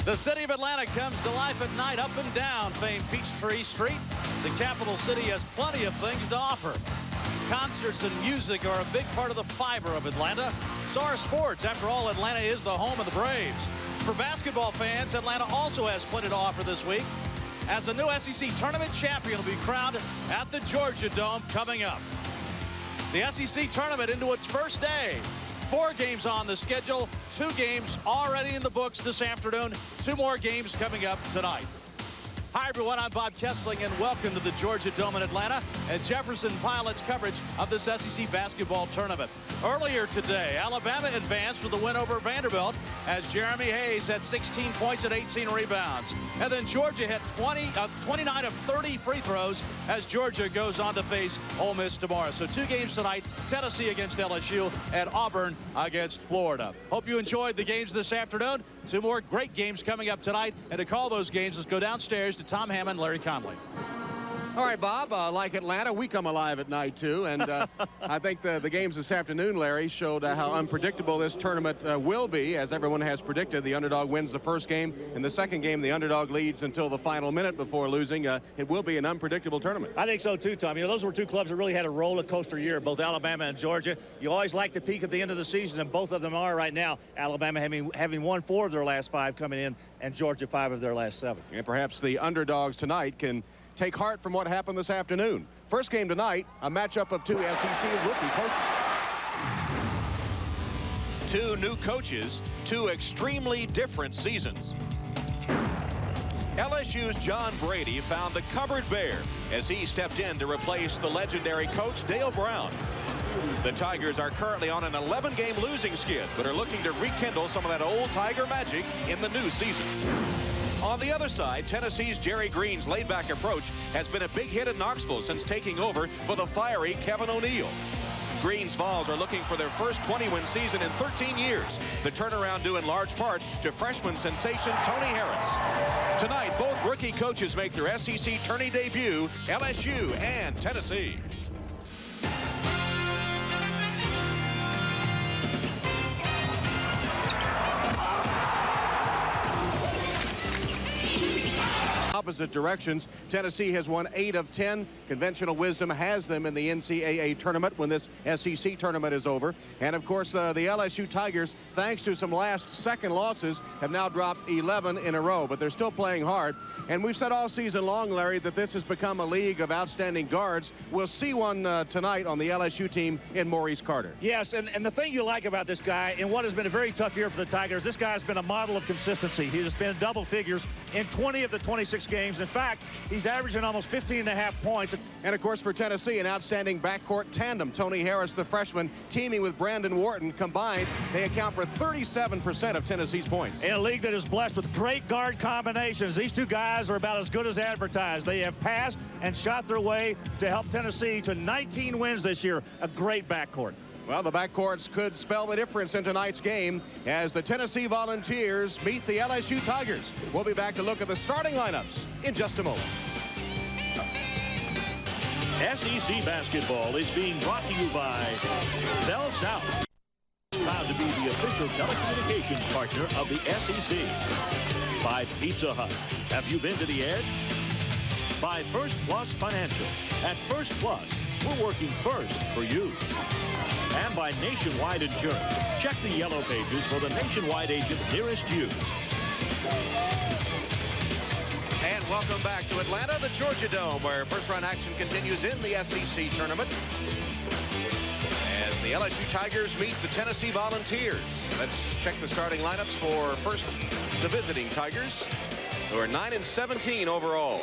The city of Atlanta comes to life at night up and down famed Peachtree Street. The capital city has plenty of things to offer. Concerts and music are a big part of the fiber of Atlanta. So are sports. After all, Atlanta is the home of the Braves. For basketball fans, Atlanta also has plenty to offer this week, as a new SEC tournament champion will be crowned at the Georgia Dome coming up. The SEC tournament into its first day. 4 games on the schedule, 2 games already in the books this afternoon, 2 more games coming up tonight. Hi everyone, I'm Bob Kessling and welcome to the Georgia Dome in Atlanta and Jefferson Pilot's coverage of this SEC basketball tournament. Earlier today, Alabama advanced with a win over Vanderbilt as Jeremy Hayes had 16 points and 18 rebounds. And then Georgia hit 29 of 30 free throws as Georgia goes on to face Ole Miss tomorrow. So 2 games tonight, Tennessee against LSU and Auburn against Florida. Hope you enjoyed the games this afternoon. 2 more great games coming up tonight. And to call those games, let's go downstairs to Tom Hammond, Larry Conley. All right, Bob, like Atlanta, we come alive at night, too. And I think the games this afternoon, Larry, showed how unpredictable this tournament will be. As everyone has predicted, the underdog wins the first game. In the second game, the underdog leads until the final minute before losing. It will be an unpredictable tournament. I think so, too, Tom. You know, those were 2 clubs that really had a roller coaster year, both Alabama and Georgia. You always like to peak at the end of the season, and both of them are right now. Alabama having won 4 of their last 5 coming in, and Georgia 5 of their last 7. And perhaps the underdogs tonight can take heart from what happened this afternoon. First game tonight, a matchup of 2 SEC rookie coaches. 2 new coaches, 2 extremely different seasons. LSU's John Brady found the cupboard bare as he stepped in to replace the legendary coach Dale Brown. The Tigers are currently on an 11-game losing skid, but are looking to rekindle some of that old Tiger magic in the new season. On the other side, Tennessee's Jerry Green's laid-back approach has been a big hit in Knoxville since taking over for the fiery Kevin O'Neal. Green's Vols are looking for their first 20-win season in 13 years. The turnaround due in large part to freshman sensation Tony Harris. Tonight, both rookie coaches make their SEC tourney debut, LSU and Tennessee. Opposite directions. Tennessee has won 8 of 10. Conventional wisdom has them in the NCAA tournament when this SEC tournament is over. And of course, the LSU Tigers, thanks to some last-second losses, have now dropped 11 in a row. But they're still playing hard. And we've said all season long, Larry, that this has become a league of outstanding guards. We'll see one tonight on the LSU team in Maurice Carter. Yes, and the thing you like about this guy, in what has been a very tough year for the Tigers, this guy has been a model of consistency. He has been double figures in 20 of the 26 games. In fact, he's averaging almost 15.5 points. And of course, for Tennessee, an outstanding backcourt tandem. Tony Harris, the freshman, teaming with Brandon Wharton. Combined, they account for 37% of Tennessee's points. In a league that is blessed with great guard combinations, these 2 guys are about as good as advertised. They have passed and shot their way to help Tennessee to 19 wins this year. A great backcourt. Well, the backcourts could spell the difference in tonight's game as the Tennessee Volunteers meet the LSU Tigers. We'll be back to look at the starting lineups in just a moment. SEC basketball is being brought to you by Bell South, proud to be the official telecommunications partner of the SEC. By Pizza Hut. Have you been to the Edge? By First Plus Financial. At First Plus, we're working first for you. And by Nationwide Insurance. Check the yellow pages for the nationwide agent nearest you. And welcome back to Atlanta, the Georgia Dome, where first-round action continues in the SEC tournament as the LSU Tigers meet the Tennessee Volunteers. Let's check the starting lineups for first the visiting Tigers, who are 9-17 overall.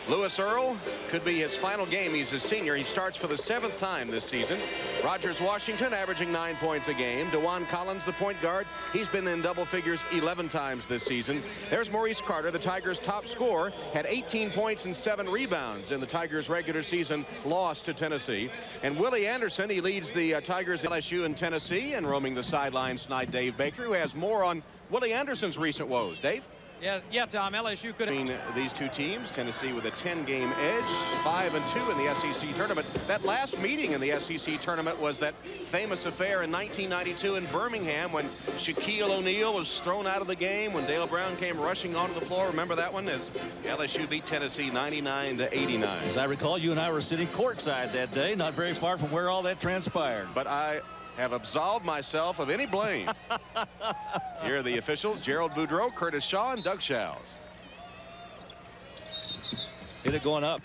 Lewis Earl could be his final game. He's a senior. He starts for the 7th time this season. Rogers Washington averaging 9 points a game. DeJuan Collins, the point guard. He's been in double figures 11 times this season. There's Maurice Carter, the Tigers' top scorer, had 18 points and 7 rebounds in the Tigers' regular season loss to Tennessee. And Willie Anderson, he leads the Tigers, LSU, and Tennessee. And roaming the sidelines tonight, Dave Baker, who has more on Willie Anderson's recent woes. Dave? Yeah, Tom, LSU could have. Between these two teams, Tennessee with a 10-game edge, 5-2 in the SEC tournament. That last meeting in the SEC tournament was that famous affair in 1992 in Birmingham when Shaquille O'Neal was thrown out of the game, when Dale Brown came rushing onto the floor. Remember that one, as LSU beat Tennessee 99-89. As I recall, you and I were sitting courtside that day, not very far from where all that transpired. But I have absolved myself of any blame. Here are the officials: Gerald Boudreau, Curtis Shaw, and Doug Shows. Hit it going up.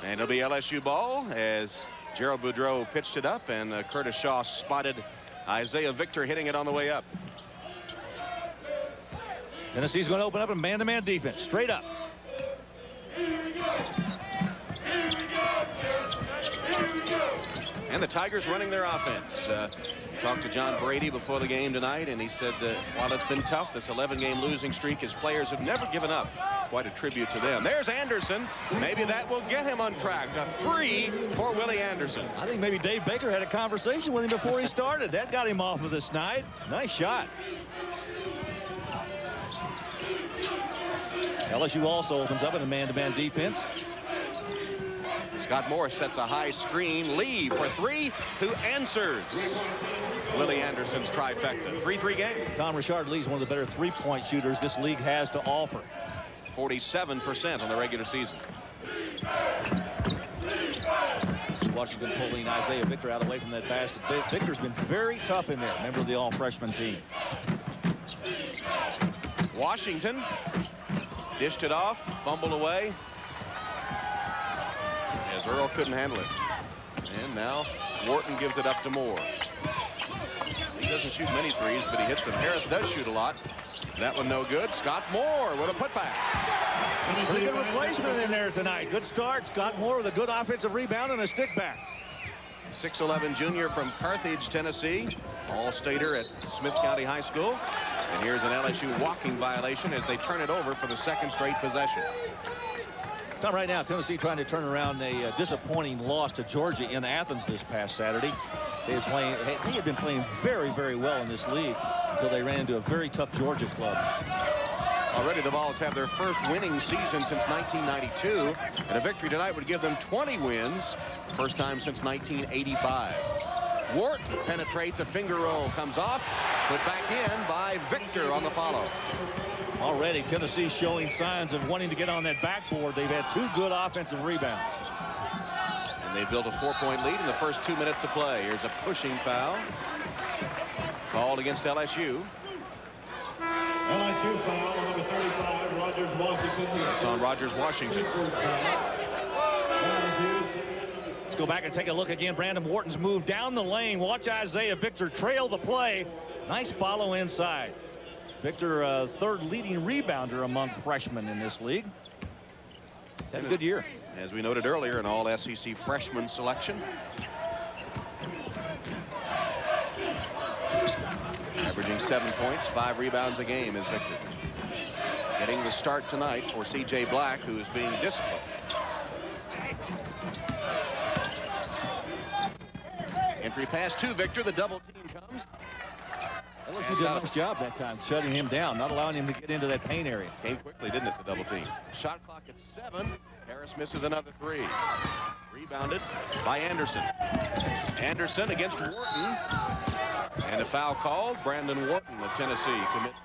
And it'll be LSU ball as Gerald Boudreau pitched it up, and Curtis Shaw spotted Isaiah Victor hitting it on the way up. Tennessee's going to open up in man-to-man defense. Straight up. And the Tigers running their offense. Talked to John Brady before the game tonight, and he said that while it's been tough, this 11-game losing streak, his players have never given up. Quite a tribute to them. There's Anderson. Maybe that will get him on track. A 3 for Willie Anderson. I think maybe Dave Baker had a conversation with him before he started. That got him off of this night. Nice shot. LSU also opens up in the man-to-man defense. Scott Moore sets a high screen. Lee for 3, who answers Willie Anderson's trifecta. 3-3 game. Tom Richard Lee's one of the better three-point shooters this league has to offer. 47% on the regular season. Washington pulling Isaiah Victor out of the way from that basket. Victor's been very tough in there. Member of the all-freshman team. Washington dished it off, fumbled away, as Earl couldn't handle it. And now Wharton gives it up to Moore. He doesn't shoot many threes, but he hits them. Harris does shoot a lot. That one no good. Scott Moore with a putback. Pretty good replacement in there tonight. Good start. Scott Moore with a good offensive rebound and a stick back. 6'11" junior from Carthage, Tennessee. All-stater at Smith County High School. And here's an LSU walking violation as they turn it over for the second straight possession. Tom, right now, Tennessee trying to turn around a disappointing loss to Georgia in Athens this past Saturday. They had been playing very, very well in this league until they ran into a very tough Georgia club. Already the Vols have their first winning season since 1992, and a victory tonight would give them 20 wins, first time since 1985. Wharton penetrates, the finger roll comes off, put back in by Victor on the follow. Already Tennessee showing signs of wanting to get on that backboard. They've had 2 good offensive rebounds. And they built a 4-point lead in the first 2 minutes of play. Here's a pushing foul called against LSU. LSU foul on number 35, Rogers Washington. It's on Rogers Washington. Let's go back and take a look again. Brandon Wharton's moved down the lane. Watch Isaiah Victor trail the play. Nice follow inside. Victor, third leading rebounder among freshmen in this league. Had a good year. As we noted earlier, an all-SEC freshman selection. Averaging 7 points, 5 rebounds a game is Victor. Getting the start tonight for C.J. Black, who is being disciplined. Entry pass to Victor. The double team comes. LSU did a nice job that time shutting him down, not allowing him to get into that paint area. Came quickly, didn't it, the double team? Shot clock at 7. Harris misses another 3. Rebounded by Anderson. Anderson against Wharton. And a foul called. Brandon Wharton of Tennessee commits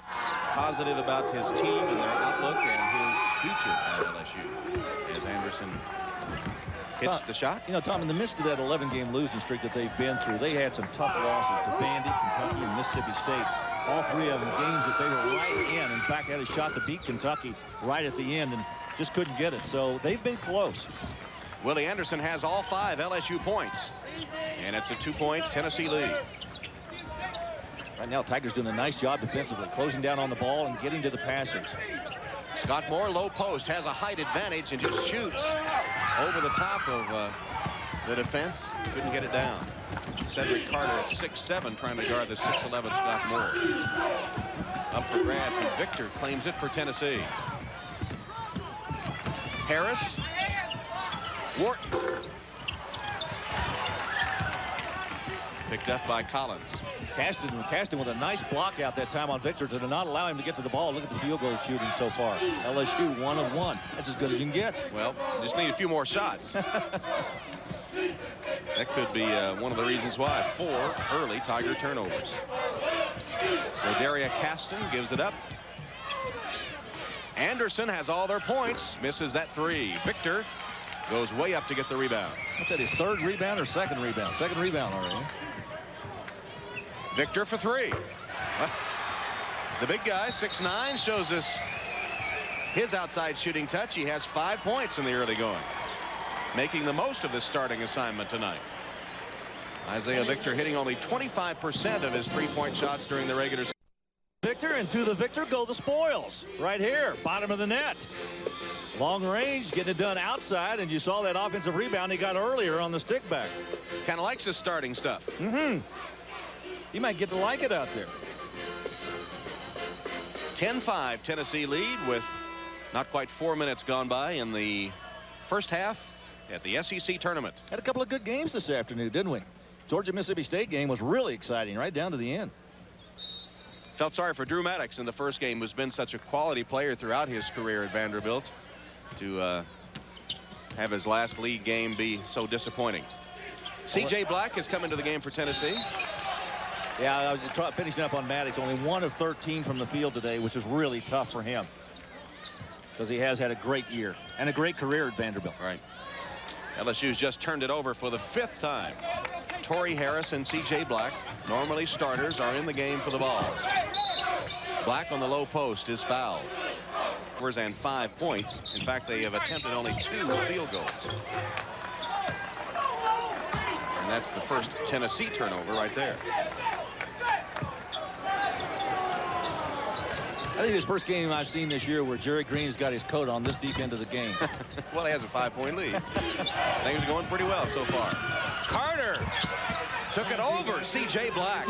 positive about his team and their outlook and his future at LSU. As Anderson hits the shot. You know, Tom, in the midst of that 11-game losing streak that they've been through, they had some tough losses to Vandy, Kentucky, and Mississippi State. All 3 of them games that they were right in. In fact, had a shot to beat Kentucky right at the end and just couldn't get it. So they've been close. Willie Anderson has all 5 LSU points. And it's a 2-point Tennessee lead. Right now, Tigers doing a nice job defensively, closing down on the ball and getting to the passers. Scott Moore, low post, has a height advantage and just shoots over the top of the defense. Couldn't get it down. Cedric Carter at 6'7", trying to guard the 6'11" Scott Moore. Up for grabs, and Victor claims it for Tennessee. Harris. Wharton. Picked up by Collins. Caston with a nice block out that time on Victor to not allow him to get to the ball. Look at the field goal shooting so far. LSU 1 of 1. That's as good as you can get. Well, just need a few more shots. That could be one of the reasons why. 4 early Tiger turnovers. Rodaria Caston gives it up. Anderson has all their points. Misses that 3. Victor goes way up to get the rebound. What's that, his 3rd rebound or 2nd rebound? 2nd rebound already. Victor for 3. The big guy, 6'9", shows us his outside shooting touch. He has 5 points in the early going, making the most of this starting assignment tonight. Isaiah Victor hitting only 25% of his 3-point shots during the regular season. Victor, and to the Victor go the spoils. Right here, bottom of the net. Long range, getting it done outside, and you saw that offensive rebound he got earlier on the stick back. Kind of likes his starting stuff. He might get to like it out there. 10-5 Tennessee lead with not quite 4 minutes gone by in the first half at the SEC tournament. Had a couple of good games this afternoon, didn't we? Georgia-Mississippi State game was really exciting right down to the end. Felt sorry for Drew Maddox in the first game, who's been such a quality player throughout his career at Vanderbilt, to have his last league game be so disappointing. C.J. Black has come into the game for Tennessee. Yeah, I was finishing up on Maddox. Only 1 of 13 from the field today, which is really tough for him, because he has had a great year and a great career at Vanderbilt. Right. LSU's just turned it over for the 5th time. Torrey Harris and C.J. Black, normally starters, are in the game for the balls. Black on the low post is fouled. And 5 points. In fact, they have attempted only 2 field goals. And that's the first Tennessee turnover right there. I think this first game I've seen this year where Jerry Green's got his coat on this deep into the game. Well, he has a 5-point lead. Things are going pretty well so far. Carter took it over C.J. Black.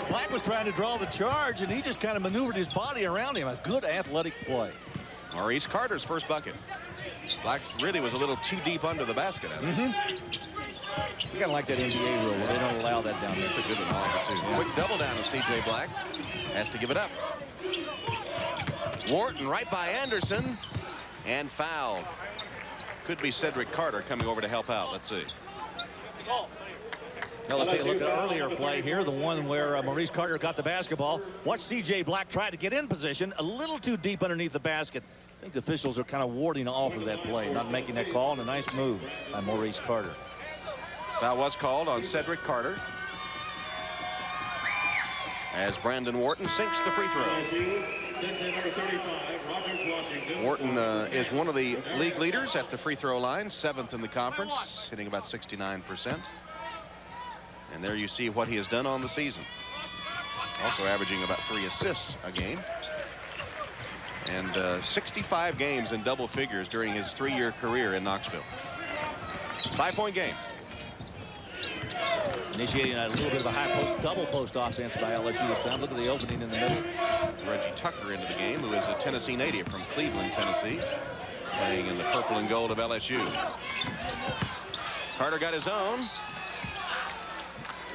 Black was trying to draw the charge, and he just kind of maneuvered his body around him. A good athletic play. Maurice Carter's first bucket. Black really was a little too deep under the basket. You kind of like that NBA rule where they don't allow that down there. It's a good one, Oliver, too. Yeah. Quick double down of C.J. Black. Has to give it up. Wharton right by Anderson, and fouled. Could be Cedric Carter coming over to help out. Let's see. Now let's take a look at an earlier play here, the one where Maurice Carter got the basketball. Watch C.J. Black try to get in position, a little too deep underneath the basket. I think the officials are kind of warding off of that play, not making that call, and a nice move by Maurice Carter. Foul was called on Cedric Carter as Brandon Wharton sinks the free throw. Number 35, Rogers Washington. Wharton is one of the league leaders at the free throw line, 7th in the conference, hitting about 69%. And there you see what he has done on the season. Also averaging about 3 assists a game. And 65 games in double figures during his 3-year career in Knoxville. 5-point game. Initiating a little bit of a high post, double post offense by LSU this time. Look at the opening in the middle. Reggie Tucker into the game, who is a Tennessee native from Cleveland, Tennessee, playing in the purple and gold of LSU. Carter got his own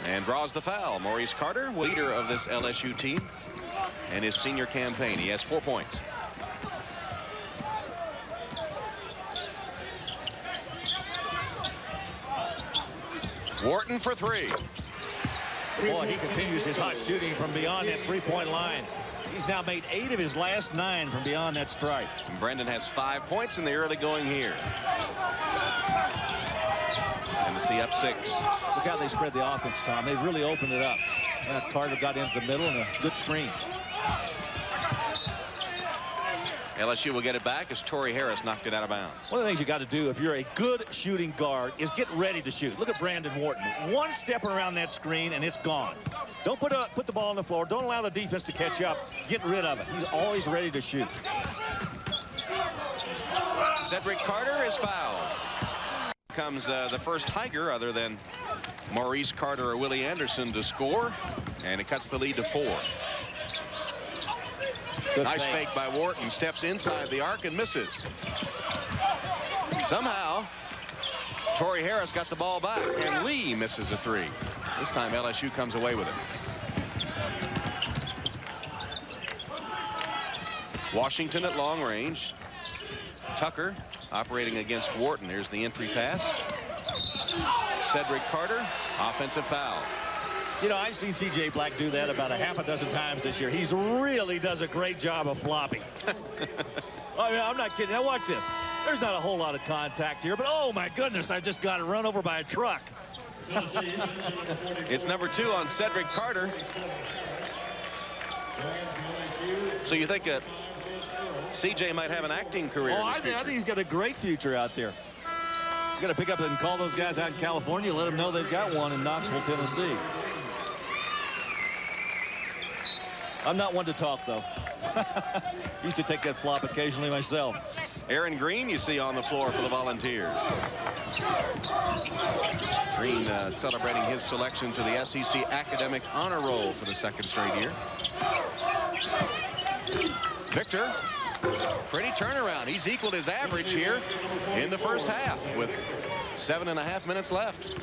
and draws the foul. Maurice Carter, leader of this LSU team and his senior campaign. He has 4 points. Wharton for 3. Boy, he continues his hot shooting from beyond that 3-point line. He's now made 8 of his last 9 from beyond that stripe. And Brendan has 5 points in the early going here. Tennessee up 6. Look how they spread the offense, Tom. They really opened it up. Carter got into the middle and a good screen. LSU will get it back as Torrey Harris knocked it out of bounds. One of the things you got to do if you're a good shooting guard is get ready to shoot. Look at Brandon Wharton. One step around that screen and it's gone. Don't put the ball on the floor. Don't allow the defense to catch up. Get rid of it. He's always ready to shoot. Cedric Carter is fouled. Comes the first Tiger other than Maurice Carter or Willie Anderson to score, and it cuts the lead to 4. Good nice fake by Wharton. Steps inside the arc and misses. Somehow Torrey Harris got the ball back, and Lee misses a 3. This time LSU comes away with it. Washington at long range. Tucker operating against Wharton. Here's the entry pass. Cedric Carter, offensive foul. You know, I've seen C.J. Black do that about a half a dozen times this year. He's really does a great job of flopping. I mean, I'm not kidding. Now watch this. There's not a whole lot of contact here, but oh my goodness, I just got run over by a truck. It's number 2 on Cedric Carter. So you think that C.J. might have an acting career? Oh, I think he's got a great future out there. You got to pick up and call those guys out in California, let them know they've got one in Knoxville, Tennessee. I'm not one to talk, though. Used to take that flop occasionally myself. Aaron Green, you see on the floor for the Volunteers. Green celebrating his selection to the SEC Academic Honor Roll for the 2nd straight year. Victor, pretty turnaround. He's equaled his average here in the first half with 7.5 minutes left.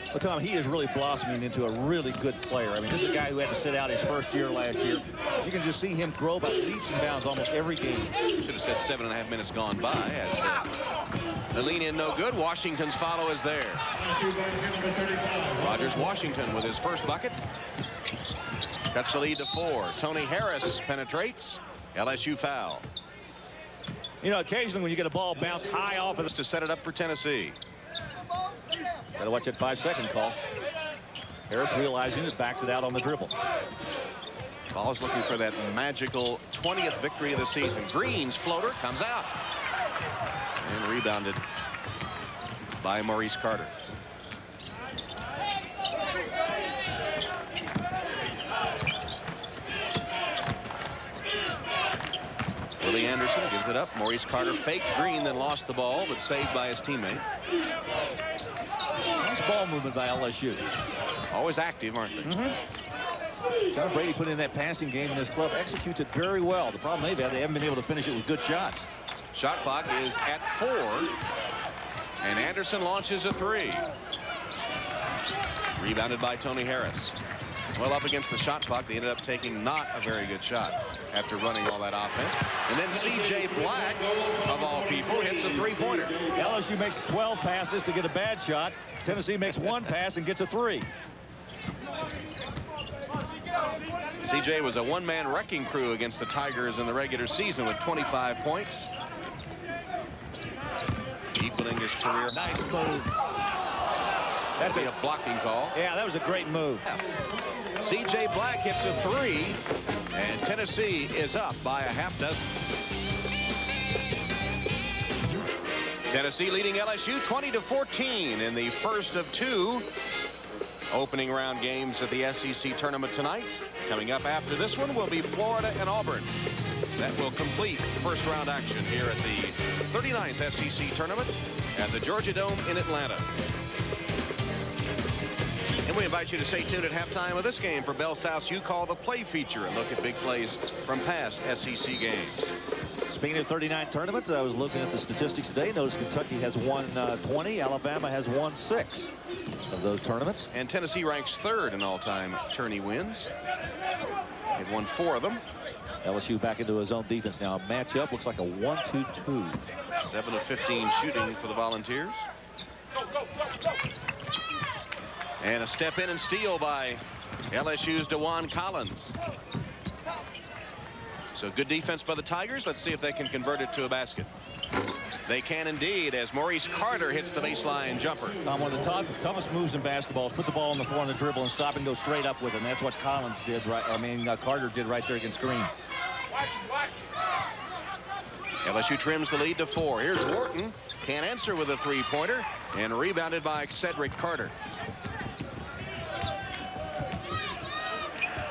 Well, Tom, he is really blossoming into a really good player. I mean, this is a guy who had to sit out his first year last year. You can just see him grow by leaps and bounds almost every game. Should have said 7.5 minutes gone by as the lean in no good. Washington's follow is there. Rogers Washington with his first bucket. Cuts the lead to 4. Tony Harris penetrates. LSU foul. You know, occasionally when you get a ball bounce high off of This to set it up for Tennessee. Gotta watch that 5-second call. Harris realizing it, backs it out on the dribble. Ball is looking for that magical 20th victory of the season. Green's floater comes out. And rebounded by Maurice Carter. Willie Anderson gives it up. Maurice Carter faked Green, then lost the ball, but saved by his teammate. Nice ball movement by LSU. Always active, aren't they? John Brady put in that passing game in this club, executes it very well. The problem they've had, they haven't been able to finish it with good shots. Shot clock is at 4. And Anderson launches a 3. Rebounded by Tony Harris. Well, up against the shot clock, they ended up taking not a very good shot after running all that offense. And then C.J. Black, of all people, hits a 3-pointer. LSU makes 12 passes to get a bad shot. Tennessee makes 1 pass and gets a 3. C.J. was a one-man wrecking crew against the Tigers in the regular season with 25 points. Equaling his career. Nice move. That's a blocking call. Yeah, that was a great move. C.J. Black hits a 3, and Tennessee is up by a half dozen. Tennessee leading LSU 20-14 in the first of 2 opening round games at the SEC tournament tonight. Coming up after this one will be Florida and Auburn. That will complete first round action here at the 39th SEC tournament at the Georgia Dome in Atlanta. And we invite you to stay tuned at halftime of this game for Bell South's You Call the Play feature, and look at big plays from past SEC games. Speaking of 39 tournaments, I was looking at the statistics today. Notice Kentucky has won 20. Alabama has won 6 of those tournaments. And Tennessee ranks 3rd in all-time tourney wins. They've won 4 of them. LSU back into his own defense now. Matchup looks like a 1-2-2. 7 of 15 shooting for the Volunteers. And a step in and steal by LSU's DeJuan Collins. So good defense by the Tigers. Let's see if they can convert it to a basket. They can indeed, as Maurice Carter hits the baseline jumper. Tom, one of the toughest moves in basketball is put the ball on the floor on the dribble and stop and go straight up with it. And that's what Collins did right. Carter did right there against Green. LSU trims the lead to 4. Here's Wharton. Can't answer with a 3-pointer. And rebounded by Cedric Carter.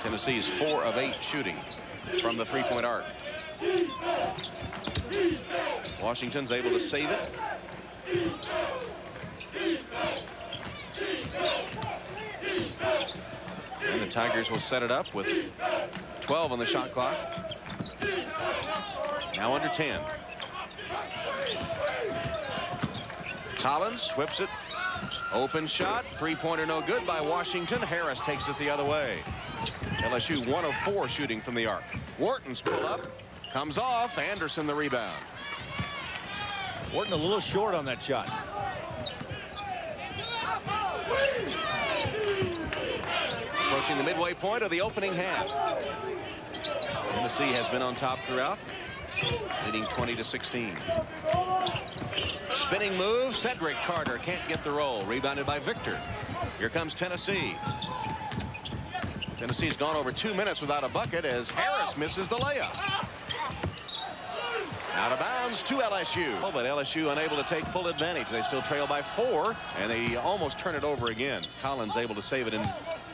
Tennessee is 4 of 8 shooting from the 3-point arc. Washington's able to save it. And the Tigers will set it up with 12 on the shot clock. Now under 10. Collins whips it Open shot, three-pointer no good by Washington. Harris takes it the other way. LSU 1 of 4 shooting from the arc. Wharton's pull up, comes off. Anderson the rebound. Wharton a little short on that shot. Approaching the midway point of the opening half. Tennessee has been on top throughout, leading 20-16. Spinning move, Cedric Carter can't get the roll. Rebounded by Victor. Here comes Tennessee. Tennessee's gone over 2 minutes without a bucket as Harris misses the layup. Out of bounds to LSU. Oh, but LSU unable to take full advantage. They still trail by 4, and they almost turn it over again. Collins able to save it in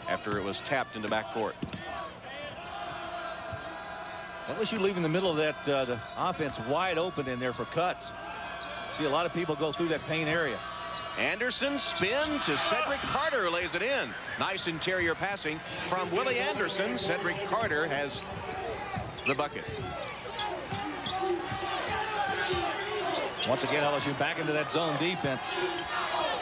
after it was tapped into backcourt. LSU leaving the middle of that the offense wide open in there for cuts. See a lot of people go through that paint area. Anderson spin to Cedric Carter, lays it in. Nice interior passing from Willie Anderson. Cedric Carter has the bucket. Once again, LSU back into that zone defense.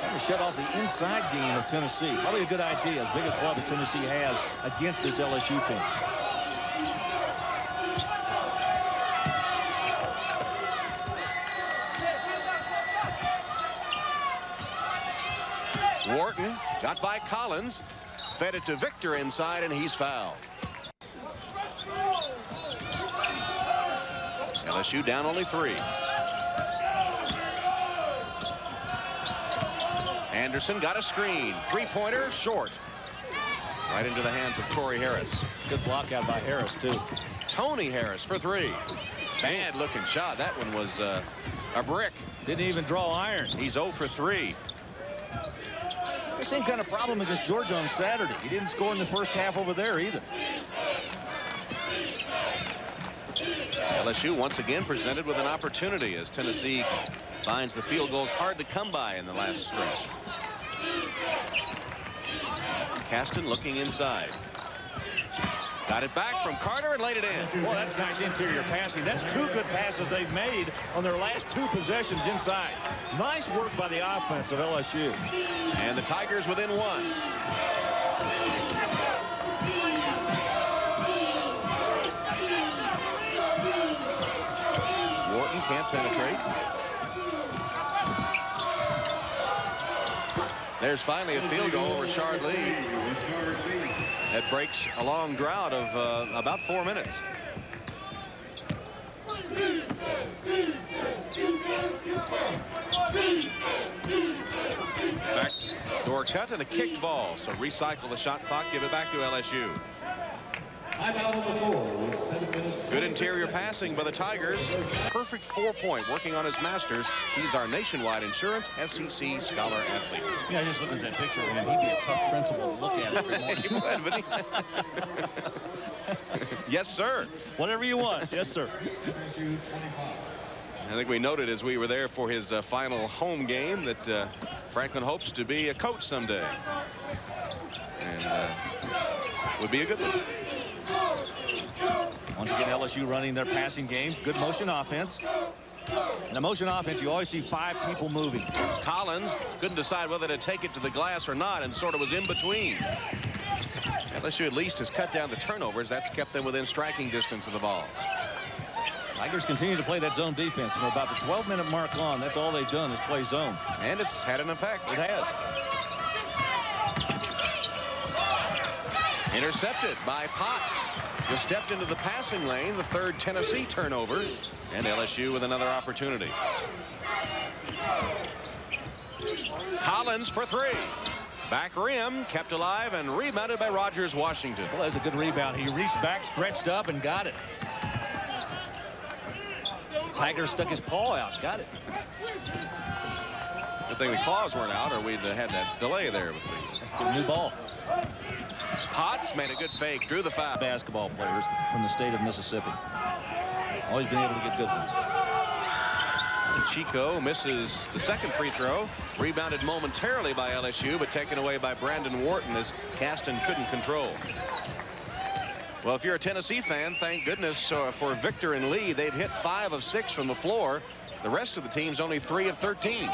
Trying to shut off the inside game of Tennessee. Probably a good idea, as big a club as Tennessee has against this LSU team. Wharton got by Collins, fed it to Victor inside, and he's fouled. LSU down only 3. Anderson got a screen. Three-pointer short. Right into the hands of Torrey Harris. Good block out by Harris, too. Tony Harris for 3. Bad looking shot. That one was a brick. Didn't even draw iron. He's 0 for 3. The same kind of problem against Georgia on Saturday. He didn't score in the first half over there either. LSU once again presented with an opportunity as Tennessee finds the field goals hard to come by in the last stretch. Caston looking inside. Got it back from Carter and laid it in. Well, that's nice interior passing. That's 2 good passes they've made on their last 2 possessions inside. Nice work by the offense of LSU. And the Tigers within 1. Wharton can't penetrate. There's finally a field goal. Richard Lee. That breaks a long drought of about 4 minutes. Backdoor cut and a kicked ball. So recycle the shot clock. Give it back to LSU. Good interior passing by the Tigers. Perfect 4-point working on his masters. He's our Nationwide Insurance SEC Scholar Athlete. Yeah, just looking at that picture, man, he'd be a tough principal to look at every morning. He would, but yes, sir. Whatever you want. Yes, sir. I think we noted as we were there for his final home game that Franklin hopes to be a coach someday. And would be a good one. Once again, LSU running their passing game. Good motion offense. In a motion offense, you always see 5 people moving. Collins couldn't decide whether to take it to the glass or not and sort of was in between. LSU at least has cut down the turnovers. That's kept them within striking distance of the balls. Tigers continue to play that zone defense. And we're about the 12-minute mark on. That's all they've done is play zone. And it's had an effect. It has. Intercepted by Potts. Just stepped into the passing lane. The 3rd Tennessee turnover. And LSU with another opportunity. Collins for 3. Back rim, kept alive and rebounded by Rogers Washington. Well, that's a good rebound. He reached back, stretched up, and got it. Tiger stuck his paw out. Got it. Good thing the claws weren't out, or we'd had that delay there with the new ball. Potts made a good fake, drew the foul. Basketball players from the state of Mississippi. Always been able to get good ones. Chico misses the 2nd free throw. Rebounded momentarily by LSU, but taken away by Brandon Wharton as Caston couldn't control. Well, if you're a Tennessee fan, thank goodness for Victor and Lee. They've hit 5 of 6 from the floor. The rest of the team's only 3 of 13.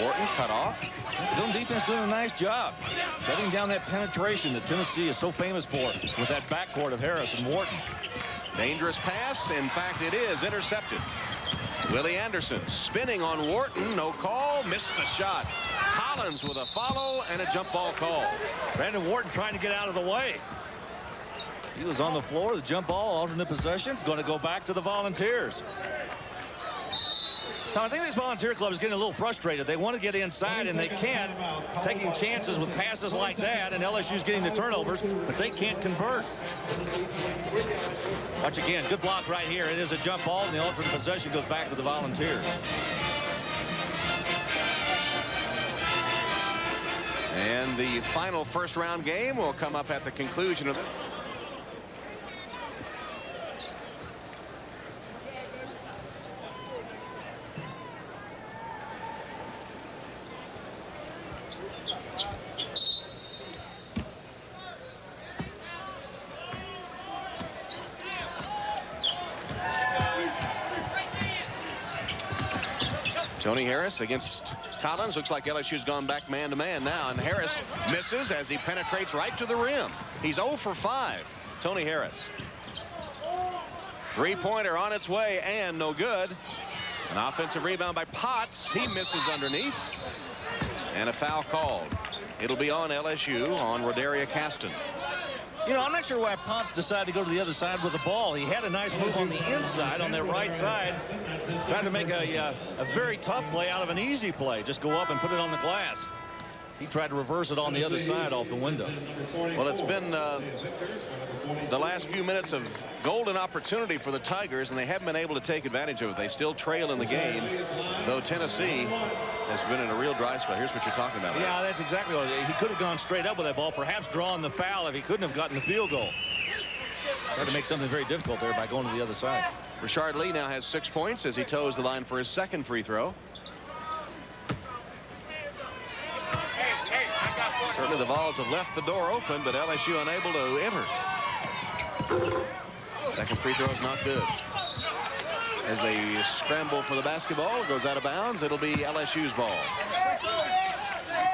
Wharton cut off. Zone defense doing a nice job shutting down that penetration that Tennessee is so famous for with that backcourt of Harris and Wharton. Dangerous pass. In fact, it is intercepted. Willie Anderson spinning on Wharton. No call. Missed the shot. Collins with a follow and a jump ball call. Brandon Wharton trying to get out of the way. He was on the floor. The jump ball, alternate possession. It's going to go back to the Volunteers. Tom, I think this Volunteer club is getting a little frustrated. They want to get inside, and they can't, taking chances with passes like that, and LSU's getting the turnovers, but they can't convert. Watch again. Good block right here. It is a jump ball, and the alternate possession goes back to the Volunteers. And the final first-round game will come up at the conclusion of it. Tony Harris against Collins. Looks like LSU's gone back man-to-man now, and Harris misses as he penetrates right to the rim. He's 0 for 5. Tony Harris. Three-pointer on its way and no good. An offensive rebound by Potts. He misses underneath. And a foul called. It'll be on LSU on Rodaria Caston. You know, I'm not sure why Potts decided to go to the other side with the ball. He had a nice move on the inside on that right side. Trying to make a very tough play out of an easy play. Just go up and put it on the glass. He tried to reverse it on the other side off the window. Well, it's been the last few minutes of golden opportunity for the Tigers, and they haven't been able to take advantage of it. They still trail in the game, though Tennessee has been in a real dry spell. Here's what you're talking about. Yeah, that's exactly what he could have gone straight up with that ball, perhaps drawn the foul if he couldn't have gotten the field goal. Tried to make something very difficult there by going to the other side. Rashard Lee now has 6 points as he toes the line for his second free throw. Certainly the Vols have left the door open, but LSU unable to enter. Second free throw is not good. As they scramble for the basketball, it goes out of bounds. It'll be LSU's ball.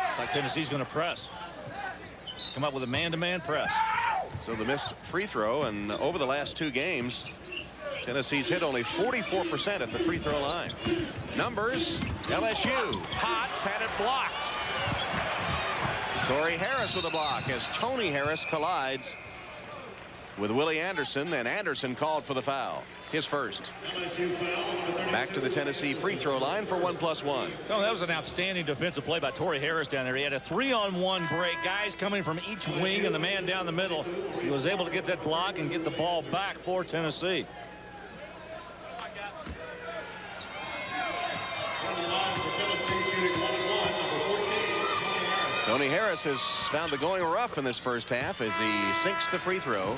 It's like Tennessee's going to press. Come up with a man-to-man press. So the missed free throw, and over the last 2 games, Tennessee's hit only 44% at the free throw line. Numbers, LSU. Potts had it blocked. Torrey Harris with a block as Tony Harris collides with Willie Anderson, and Anderson called for the foul. His first. Back to the Tennessee free throw line for 1+1. Oh, that was an outstanding defensive play by Torrey Harris down there. He had a 3-on-1 break. Guys coming from each wing and the man down the middle. He was able to get that block and get the ball back for Tennessee. Tony Harris has found the going rough in this first half as he sinks the free throw.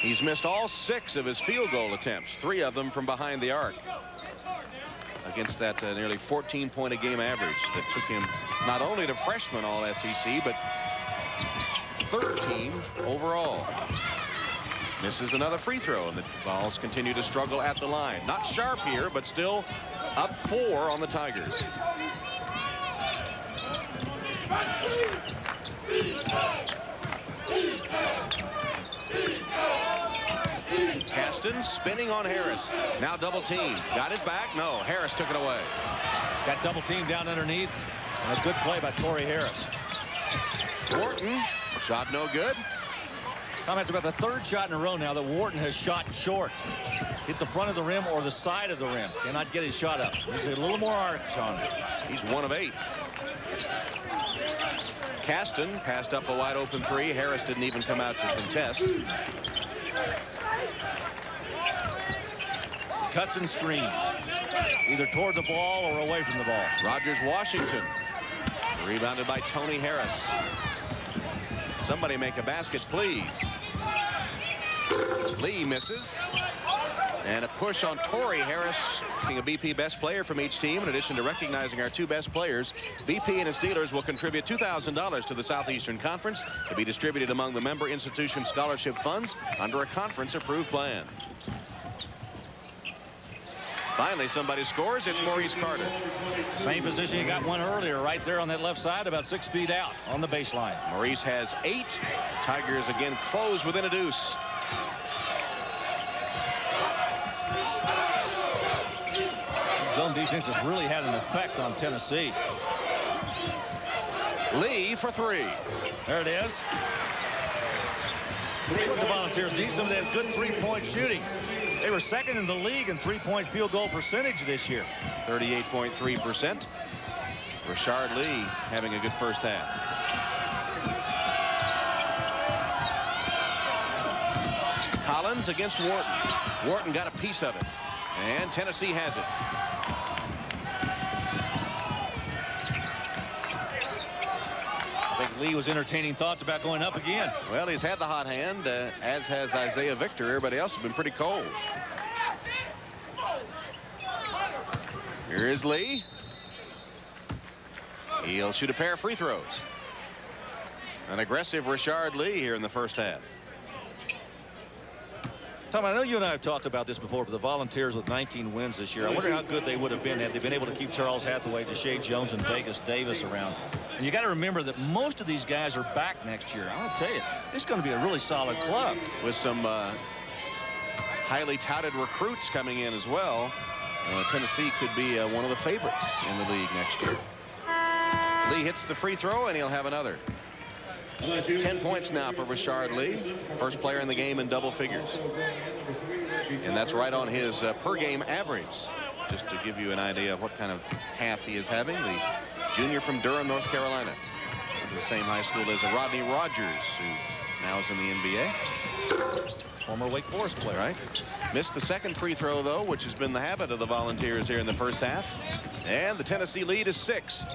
He's missed all 6 of his field goal attempts, 3 of them from behind the arc. Against that nearly 14-point-a-game average that took him not only to freshman All-SEC, but 3rd team overall. Misses another free throw, and the Vols continue to struggle at the line. Not sharp here, but still up 4 on the Tigers. Caston spinning on Harris. Now double team. Got it back? No. Harris took it away. Got double team down underneath. And a good play by Torrey Harris. Wharton. Shot no good. Comments about the 3rd shot in a row now that Wharton has shot short. Hit the front of the rim or the side of the rim. Cannot get his shot up. There's a little more arcs on it. He's 1 of 8. Caston passed up a wide open 3. Harris didn't even come out to contest. Cuts and screens. Either toward the ball or away from the ball. Rogers Washington. Rebounded by Tony Harris. Somebody make a basket, please. Lee misses. And a push on Torrey Harris, being a BP best player from each team. In addition to recognizing our 2 best players, BP and its dealers will contribute $2,000 to the Southeastern Conference to be distributed among the member institution scholarship funds under a conference-approved plan. Finally, somebody scores. It's Maurice Carter. Same position you got one earlier, right there on that left side, about 6 feet out on the baseline. Maurice has 8. Tigers again close within a deuce. Zone defense has really had an effect on Tennessee. Lee for 3. There it is. That's what the Volunteers need, some of that good three-point shooting. They were second in the league in three-point field goal percentage this year. 38.3%. Rashard Lee having a good first half. Collins against Wharton. Wharton got a piece of it. And Tennessee has it. I think Lee was entertaining thoughts about going up again. Well, he's had the hot hand, as has Isaiah Victor. Everybody else has been pretty cold. Here is Lee. He'll shoot a pair of free throws. An aggressive Rashard Lee here in the first half. Tom, I know you and I have talked about this before, but the Volunteers with 19 wins this year, I wonder how good they would have been had they been able to keep Charles Hathaway, Deshae Jones, and Vegas Davis around. And you got to remember that most of these guys are back next year. I'm going to tell you, it's going to be a really solid club. With some highly touted recruits coming in as well, Tennessee could be one of the favorites in the league next year. Lee hits the free throw, and he'll have another. 10 points now for Rashard Lee, first player in the game in double figures. And that's right on his per game average. Just to give you an idea of what kind of half he is having. The junior from Durham, North Carolina. Went to the same high school as Rodney Rogers, who now is in the NBA. Former Wake Forest player. Right. Missed the second free throw, though, which has been the habit of the Volunteers here in the first half. And the Tennessee lead is 6.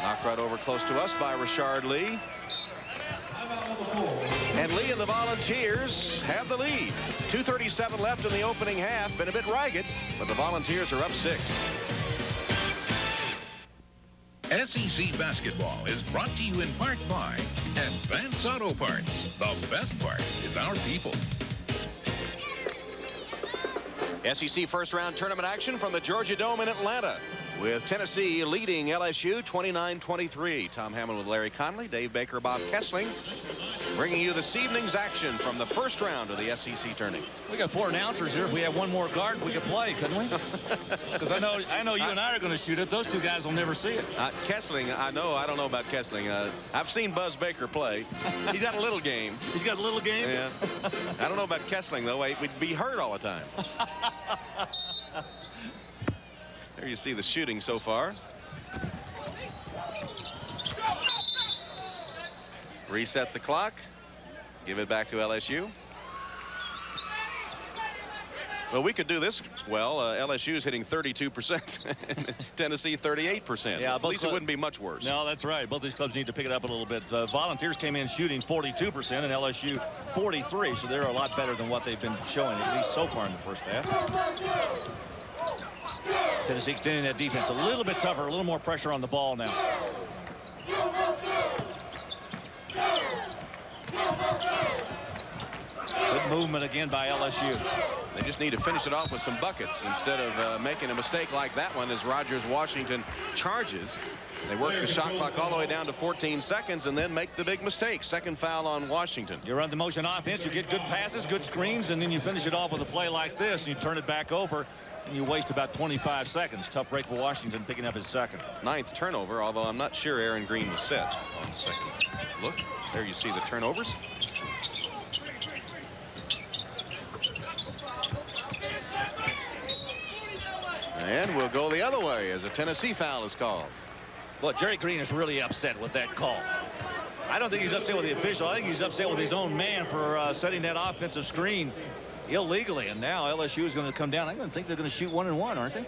Knocked right over close to us by Rashard Lee. And Lee and the Volunteers have the lead. 2:37 left in the opening half. Been a bit ragged, but the Volunteers are up 6. SEC basketball is brought to you in part by Advance Auto Parts. The best part is our people. SEC first round tournament action from the Georgia Dome in Atlanta, with Tennessee leading LSU 29-23. Tom Hammond with Larry Conley, Dave Baker, Bob Kessling, bringing you this evening's action from the first round of the SEC tournament. We got 4 announcers here. If we had one more guard, we could play, couldn't we? Because I know you and I are going to shoot it. Those two guys will never see it. Kessling, I don't know about Kessling. I've seen Buzz Baker play. He's got a little game. He's got a little game? Yeah. I don't know about Kessling, though. We'd be hurt all the time. There you see the shooting so far. Reset the clock. Give it back to LSU. Well, we could do this well. LSU is hitting 32%. Tennessee 38%. Yeah, at least it wouldn't be much worse. No, that's right. Both these clubs need to pick it up a little bit. Volunteers came in shooting 42% and LSU 43%, so they're a lot better than what they've been showing, at least so far in the first half. Tennessee extending that defense a little bit tougher, a little more pressure on the ball now. Good movement again by LSU. They just need to finish it off with some buckets instead of making a mistake like that one as Rogers-Washington charges. They work the shot clock all the way down to 14 seconds and then make the big mistake. Second foul on Washington. You run the motion offense, you get good passes, good screens, and then you finish it off with a play like this, and you turn it back over, and you waste about 25 seconds. Tough break for Washington, picking up his second. 9th turnover, although I'm not sure Aaron Green was set on the second look. There you see the turnovers. And we'll go the other way as a Tennessee foul is called. Well, Jerry Green is really upset with that call. I don't think he's upset with the official. I think he's upset with his own man for setting that offensive screen illegally. And now LSU is going to come down. I don't think they're going to shoot 1-and-1, aren't they?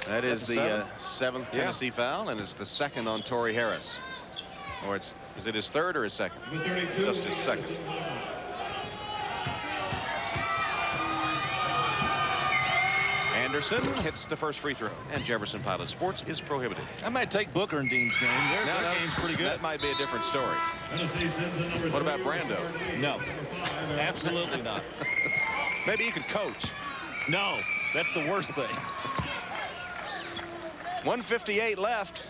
That is the 7th Tennessee foul, and it's the second on Torrey Harris. Or is it his third or his second? Just his second. Anderson hits the first free throw, and Jefferson Pilot Sports is prohibited. I might take Booker and Dean's game. Their game's pretty good. That might be a different story. What about Brando? No, absolutely not. Maybe he could coach. No, that's the worst thing. 1:58 left.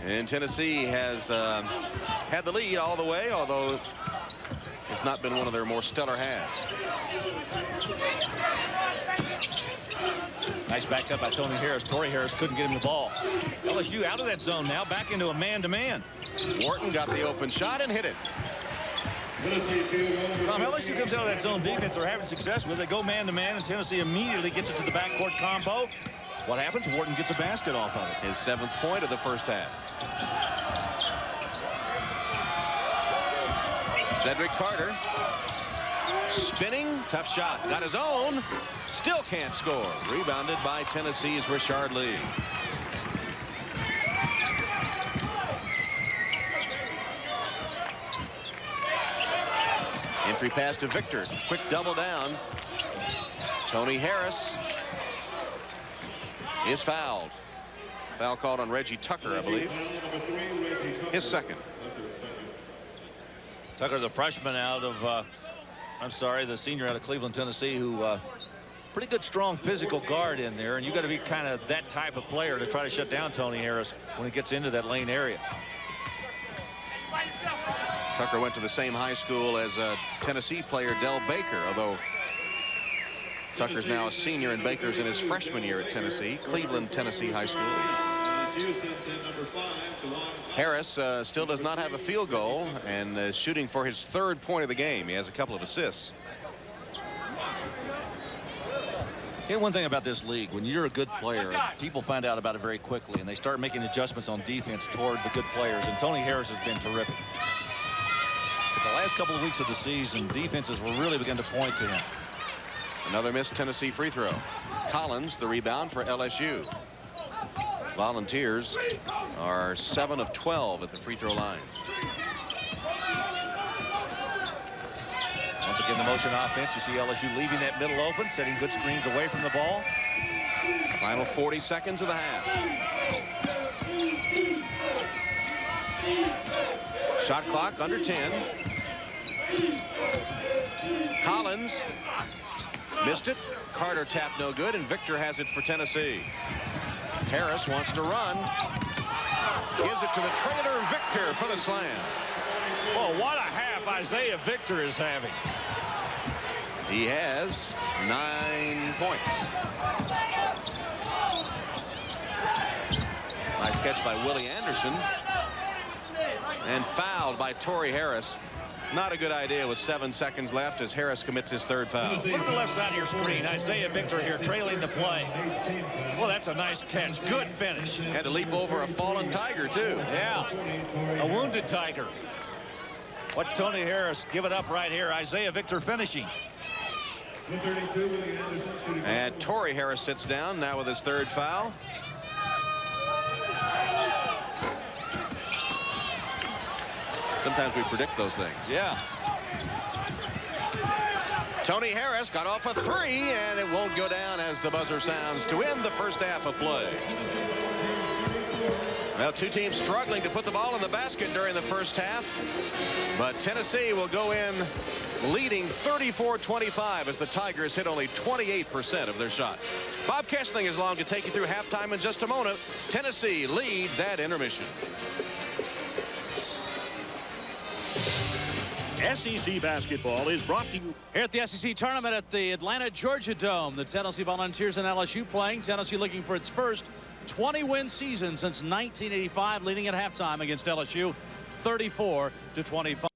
And Tennessee has had the lead all the way, although it's not been one of their more stellar halves. Nice back up by Tony Harris. Torrey Harris couldn't get him the ball. LSU out of that zone now, back into a man-to-man. Wharton got the open shot and hit it. Tom, LSU comes out of that zone defense they're having success with. They go man-to-man, and Tennessee immediately gets it to the backcourt combo. What happens? Wharton gets a basket off of it. His 7th point of the first half. Cedric Carter spinning, tough shot, got his own, still can't score. Rebounded by Tennessee's Richard Lee. Entry pass to Victor, quick double down. Tony Harris is fouled. Foul called on Reggie Tucker, I believe. His second. Tucker, the freshman out of, the senior out of Cleveland, Tennessee, who pretty good, strong physical guard in there. And you got to be kind of that type of player to try to shut down Tony Harris when he gets into that lane area. Tucker went to the same high school as Tennessee player Del Baker, although Tucker's now a senior and Baker's in his freshman year at Tennessee, Cleveland, Tennessee High School. Harris still does not have a field goal and is shooting for his 3rd point of the game. He has a couple of assists. Okay, one thing about this league, when you're a good player, people find out about it very quickly, and they start making adjustments on defense toward the good players, and Tony Harris has been terrific. But the last couple of weeks of the season, defenses will really begin to point to him. Another missed Tennessee free throw. Collins, the rebound for LSU. Volunteers are 7 of 12 at the free throw line. Once again, the motion offense. You see LSU leaving that middle open, setting good screens away from the ball. Final 40 seconds of the half. Shot clock under 10. Collins missed it. Carter tapped no good, and Victor has it for Tennessee. Harris wants to run. Gives it to the trailer, Victor, for the slam. Well, what a half Isaiah Victor is having. He has 9 points. Nice catch by Willie Anderson. And fouled by Torrey Harris. Not a good idea with 7 seconds left as Harris commits his 3rd foul. Look at the left side of your screen. Isaiah Victor here trailing the play. Well, that's a nice catch. Good finish. Had to leap over a fallen Tiger, too. Yeah, a wounded Tiger. Watch Tony Harris give it up right here. Isaiah Victor finishing. And Torrey Harris sits down now with his 3rd foul. Sometimes we predict those things. Yeah. Tony Harris got off a 3, and it won't go down as the buzzer sounds to end the first half of play. Well, two teams struggling to put the ball in the basket during the first half, but Tennessee will go in leading 34-25 as the Tigers hit only 28% of their shots. Bob Kessling is along to take you through halftime in just a moment. Tennessee leads at intermission. SEC basketball is brought to you here at the SEC tournament at the Atlanta Georgia Dome. The Tennessee Volunteers and LSU playing. Tennessee looking for its first 20-win season since 1985, leading at halftime against LSU 34-25.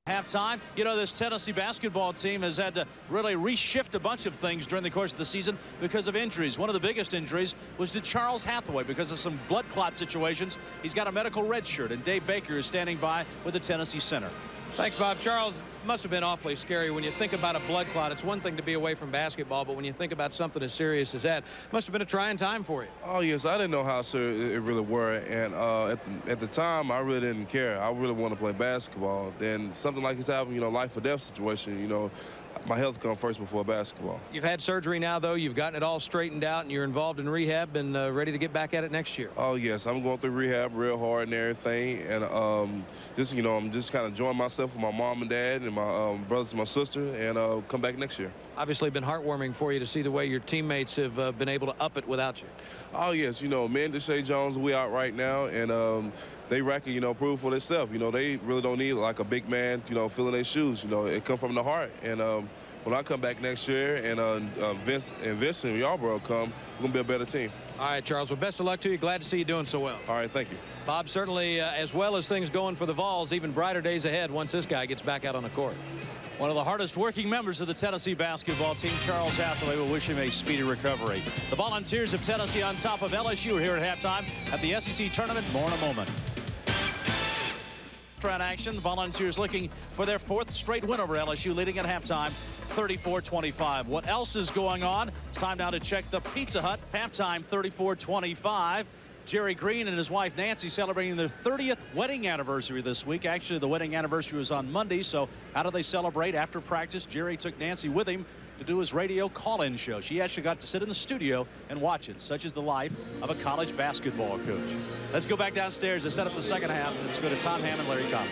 Halftime, you know, this Tennessee basketball team has had to really reshift a bunch of things during the course of the season because of injuries. One of the biggest injuries was to Charles Hathaway because of some blood clot situations. He's got a medical red shirt, and Dave Baker is standing by with the Tennessee center. Thanks, Bob. Charles, must have been awfully scary. When you think about a blood clot, it's one thing to be away from basketball, but when you think about something as serious as that, must have been a trying time for you. Oh, yes. I didn't know how serious it really were, and at the time, I really didn't care. I really wanted to play basketball. Then something like this happened, you know, life or death situation, you know, my health comes first before basketball. You've had surgery now, though. You've gotten it all straightened out, and you're involved in rehab and ready to get back at it next year. Oh, yes. I'm going through rehab real hard and everything. And just, you know, I'm just kind of enjoying myself with my mom and dad and my brothers and my sister, and come back next year. Obviously been heartwarming for you to see the way your teammates have been able to up it without you. Oh, yes. You know, me and Deshae Jones, we out right now, and they reckon, you know, prove for themselves. You know, they really don't need like a big man, you know, filling their shoes. You know, it come from the heart. And when I come back next year and Vince and Yarbrough come, we're going to be a better team. All right, Charles. Well, best of luck to you. Glad to see you doing so well. All right, thank you. Bob, certainly as well as things going for the Vols, even brighter days ahead once this guy gets back out on the court. One of the hardest working members of the Tennessee basketball team, Charles Hathaway, will wish him a speedy recovery. The Volunteers of Tennessee on top of LSU here at halftime at the SEC tournament. More in a moment. Round action. The Volunteers looking for their 4th straight win over LSU, leading at halftime 34-25. What else is going on? It's time now to check the Pizza Hut. Halftime 34-25. Jerry Green and his wife Nancy celebrating their 30th wedding anniversary this week. Actually, the wedding anniversary was on Monday, so how do they celebrate? After practice, Jerry took Nancy with him to do his radio call-in show. She actually got to sit in the studio and watch it. Such is the life of a college basketball coach. Let's go back downstairs to set up the second half. Let's go to Tom Hammond, Larry Conley.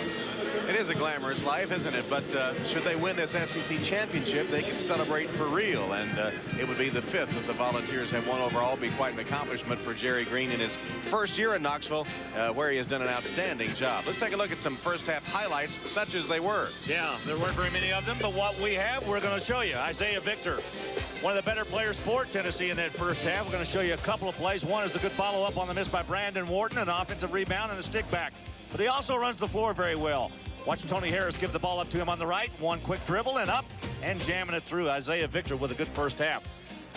It is a glamorous life, isn't it? But should they win this SEC championship, they can celebrate for real. And it would be the 5th that the Volunteers have won overall. Be quite an accomplishment for Jerry Green in his first year in Knoxville, where he has done an outstanding job. Let's take a look at some first half highlights, such as they were. Yeah, there weren't very many of them, but what we have, we're going to show you. Isaiah Victor, one of the better players for Tennessee in that first half. We're going to show you a couple of plays. One is the good follow-up on the miss by Brandon Wharton, an offensive rebound and a stick back. But he also runs the floor very well. Watch Tony Harris give the ball up to him on the right. One quick dribble and up and jamming it through. Isaiah Victor with a good first half.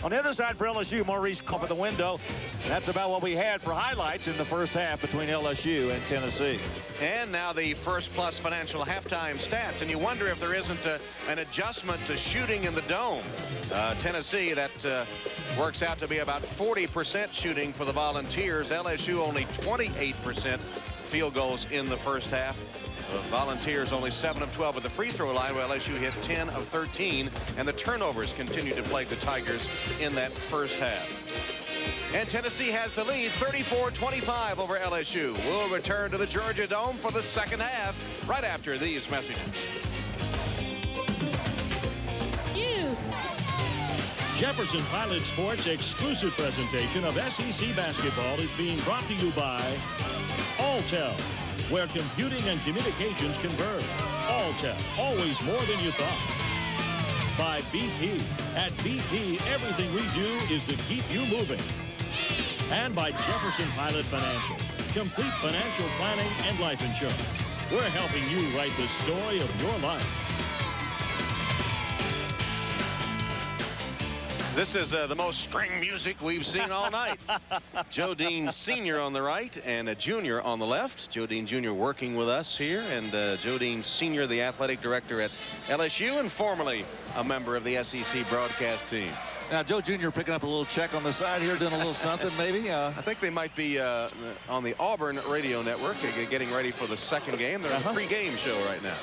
On the other side for LSU, Maurice Cover the window. That's about what we had for highlights in the first half between LSU and Tennessee. And now the First Plus Financial halftime stats. And you wonder if there isn't an adjustment to shooting in the dome. Tennessee, that works out to be about 40% shooting for the Volunteers. LSU only 28% field goals in the first half. The Volunteers only 7 of 12 at the free throw line, while LSU hit 10 of 13, and the turnovers continue to plague the Tigers in that first half. And Tennessee has the lead 34-25 over LSU. We'll return to the Georgia Dome for the second half right after these messages. Jefferson Pilot Sports' exclusive presentation of SEC basketball is being brought to you by Alltel, where computing and communications converge. Alltel, always more than you thought. By BP. At BP, everything we do is to keep you moving. And by Jefferson Pilot Financial, complete financial planning and life insurance. We're helping you write the story of your life. This is the most string music we've seen all night. Joe Dean Sr. on the right and a junior on the left. Joe Dean Jr. working with us here, and Joe Dean Sr., the athletic director at LSU and formerly a member of the SEC broadcast team. Now, Joe Jr. picking up a little check on the side here, doing a little something maybe. I think they might be on the Auburn radio network getting ready for the second game. They're in a pre-game show right now.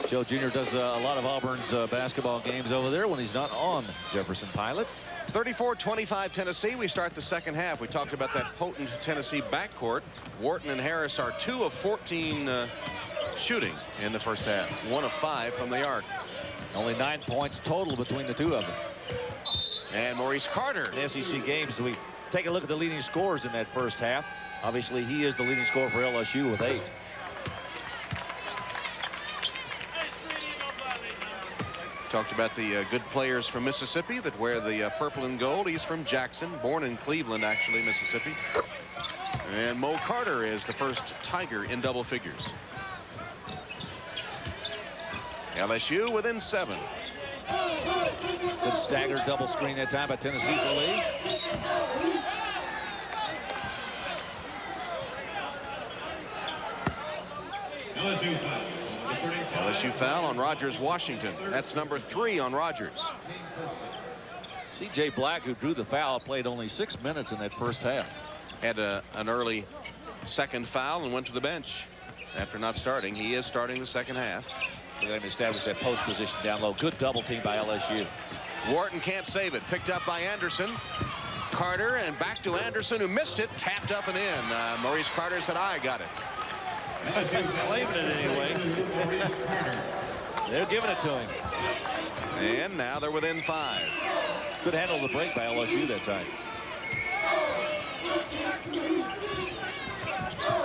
Joe Jr. does a lot of Auburn's basketball games over there when he's not on Jefferson Pilot. 34-25 Tennessee. We start the second half. We talked about that potent Tennessee backcourt. Wharton and Harris are 2 of 14 shooting in the first half. 1 of 5 from the arc. Only 9 points total between the two of them. And Maurice Carter. In SEC games, we take a look at the leading scorers in that first half. Obviously, he is the leading scorer for LSU with 8. Talked about the good players from Mississippi that wear the purple and gold. He's from Jackson, born in Cleveland, actually, Mississippi. And Mo Carter is the first Tiger in double figures. LSU within 7. Good staggered double screen that time by Tennessee for lead. LSU foul on Rogers Washington. That's number 3 on Rogers. C.J. Black, who drew the foul, played only 6 minutes in that first half. Had an early second foul and went to the bench after not starting. He is starting the second half. They're going to establish that post position down low. Good double team by LSU. Wharton can't save it. Picked up by Anderson. Carter, and back to Anderson, who missed it. Tapped up and in. Maurice Carter said, I got it. He's claiming it anyway. They're giving it to him. And now they're within 5. Good handle of the break by LSU that time.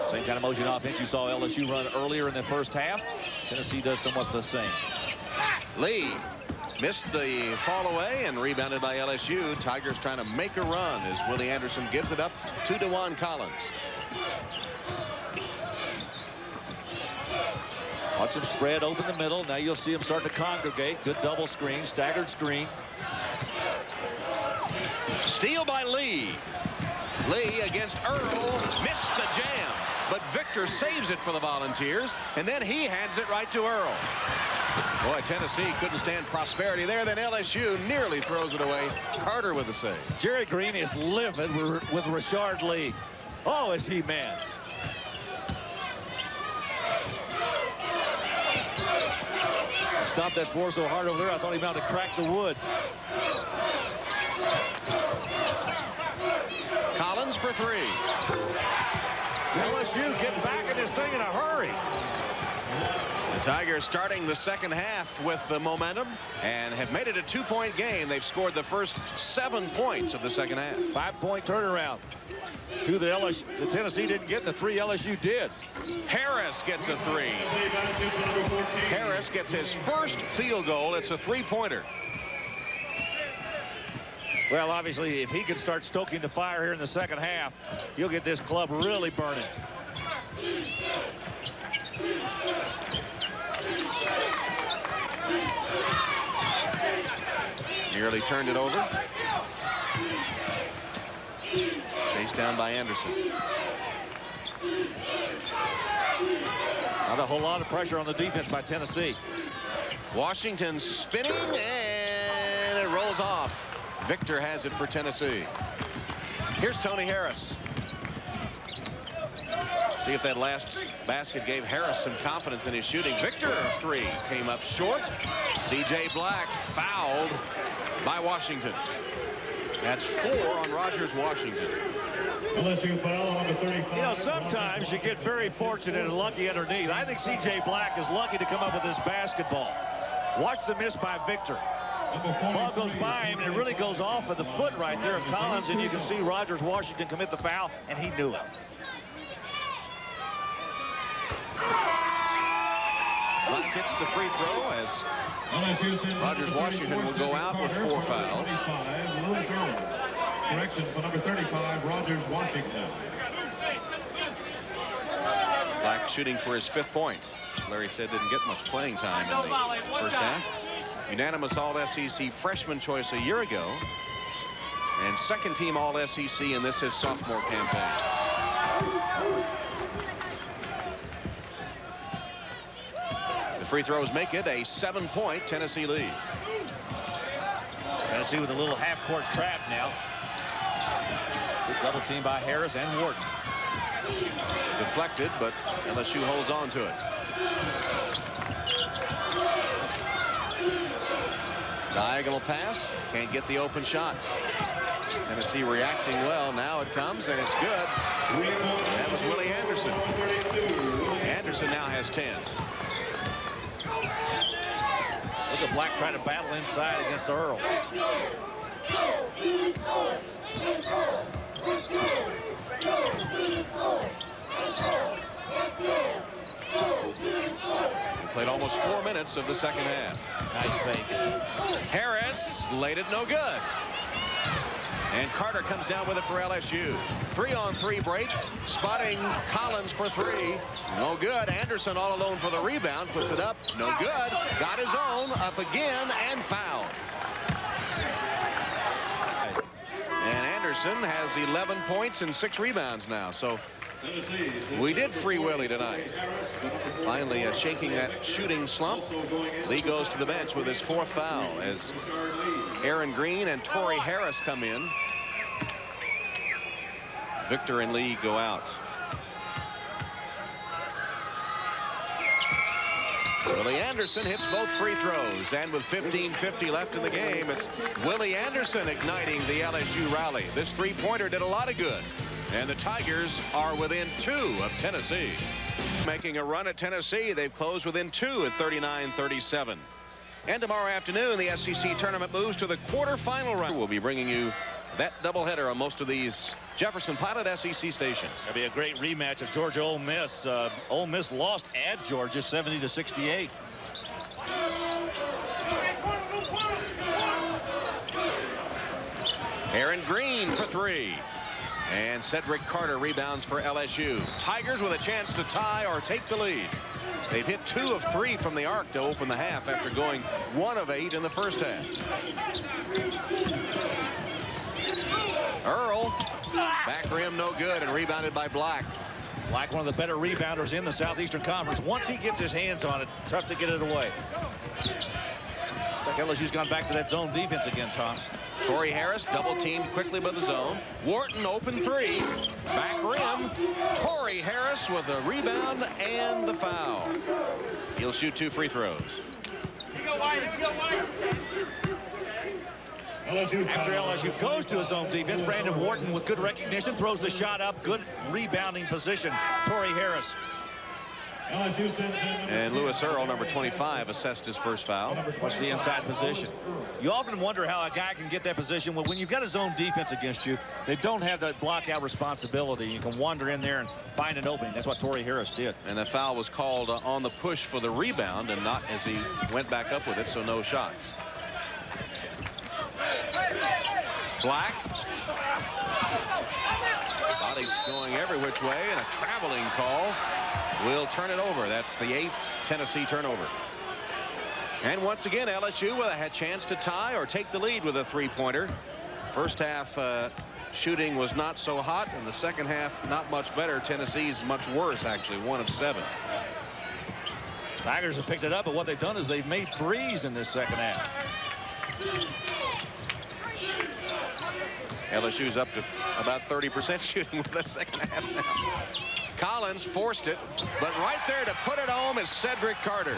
Same kind of motion offense you saw LSU run earlier in the first half. Tennessee does somewhat the same. Lee missed the fall away and rebounded by LSU. Tigers trying to make a run as Willie Anderson gives it up to DeJuan Collins. Watch him spread open the middle. Now you'll see him start to congregate. Good double screen, staggered screen. Steal by Lee. Lee against Earl. Missed the jam. But Victor saves it for the Volunteers. And then he hands it right to Earl. Boy, Tennessee couldn't stand prosperity there. Then LSU nearly throws it away. Carter with the save. Jerry Green is livid with Rashard Lee. Oh, is he mad. Stopped that four so hard over there, I thought he was about to crack the wood. Collins for 3. LSU getting back in this thing in a hurry. The Tigers starting the second half with the momentum and have made it a 2-point game. They've scored the first 7 points of the second half. 5-point turnaround. 2 that the Tennessee didn't get, and the 3 LSU did. Harris gets a 3. Harris gets his first field goal. It's a 3-pointer. Well, obviously, if he can start stoking the fire here in the second half, he'll get this club really burning. Nearly turned it over. Chased down by Anderson. Not a whole lot of pressure on the defense by Tennessee. Washington spinning, and it rolls off. Victor has it for Tennessee. Here's Tony Harris. See if that last basket gave Harris some confidence in his shooting. Victor, 3, came up short. C.J. Black fouled by Washington. That's 4 on Rogers Washington. LSU foul on number 35. You know, sometimes you get very fortunate and lucky underneath. I think C.J. Black is lucky to come up with this basketball. Watch the miss by Victor. Ball goes by him, and it really goes off of the foot right there of Collins, and you can see Rogers Washington commit the foul, and he knew it. Black hits the free throw as Rogers Washington will go out with 4 fouls. Correction for number 35, Rogers Washington. Black shooting for his 5th point. Larry said didn't get much playing time in the first half. Unanimous All-SEC freshman choice a year ago. And second-team All-SEC in this his sophomore campaign. The free throws make it a 7-point Tennessee lead. Tennessee with a little half-court trap now. Good double team by Harris and Wharton. Deflected, but LSU holds on to it. Diagonal pass, can't get the open shot. Tennessee reacting well. Now it comes, and it's good. That was Willie Anderson. Anderson now has 10. Look at Black trying to battle inside against Earl. We played almost 4 minutes of the second half. Nice fake. Harris laid it no good. And Carter comes down with it for LSU. 3-on-3 break. Spotting Collins for 3. No good. Anderson all alone for the rebound. Puts it up. No good. Got his own. Up again and fouled. And Anderson has 11 points and 6 rebounds now. So we did free Willie tonight. Finally shaking that shooting slump. Lee goes to the bench with his 4th foul as Aaron Green and Torrey Harris come in. Victor and Lee go out. Willie Anderson hits both free throws, and with 15:50 left in the game, it's Willie Anderson igniting the LSU rally. This 3-pointer did a lot of good, and the Tigers are within 2 of Tennessee. Making a run at Tennessee. They've closed within 2 at 39-37. And tomorrow afternoon, the SEC tournament moves to the quarterfinal round. We'll be bringing you that doubleheader on most of these Jefferson Pilot SEC stations. That'll be a great rematch of Georgia Ole Miss. Ole Miss lost at Georgia 70-68. Aaron Green for 3. And Cedric Carter rebounds for LSU. Tigers with a chance to tie or take the lead. They've hit 2 of 3 from the arc to open the half after going 1 of 8 in the first half. Earl, back rim no good and rebounded by Black. Black, one of the better rebounders in the Southeastern Conference. Once he gets his hands on it, tough to get it away. It's like LSU's gone back to that zone defense again, Tom. Torrey Harris double teamed quickly by the zone. Wharton open 3. Back rim. Torrey Harris with a rebound and the foul. He'll shoot 2 free throws. After LSU goes to his own defense, Brandon Wharton with good recognition throws the shot up. Good rebounding position. Torrey Harris. And Lewis Earl, number 25, assessed his first foul. What's the inside position? You often wonder how a guy can get that position. Well, when you've got his own defense against you, they don't have that block-out responsibility. You can wander in there and find an opening. That's what Torrey Harris did. And the foul was called on the push for the rebound and not as he went back up with it, so no shots. Black. Body's going every which way, and a traveling call will turn it over. That's the 8th Tennessee turnover. And once again, LSU with a chance to tie or take the lead with a 3-pointer. First half shooting was not so hot, and the second half not much better. Tennessee's much worse, actually, 1 of 7. Tigers have picked it up, but what they've done is they've made threes in this second half. LSU's up to about 30% shooting with the second half now. Collins forced it, but right there to put it home is Cedric Carter.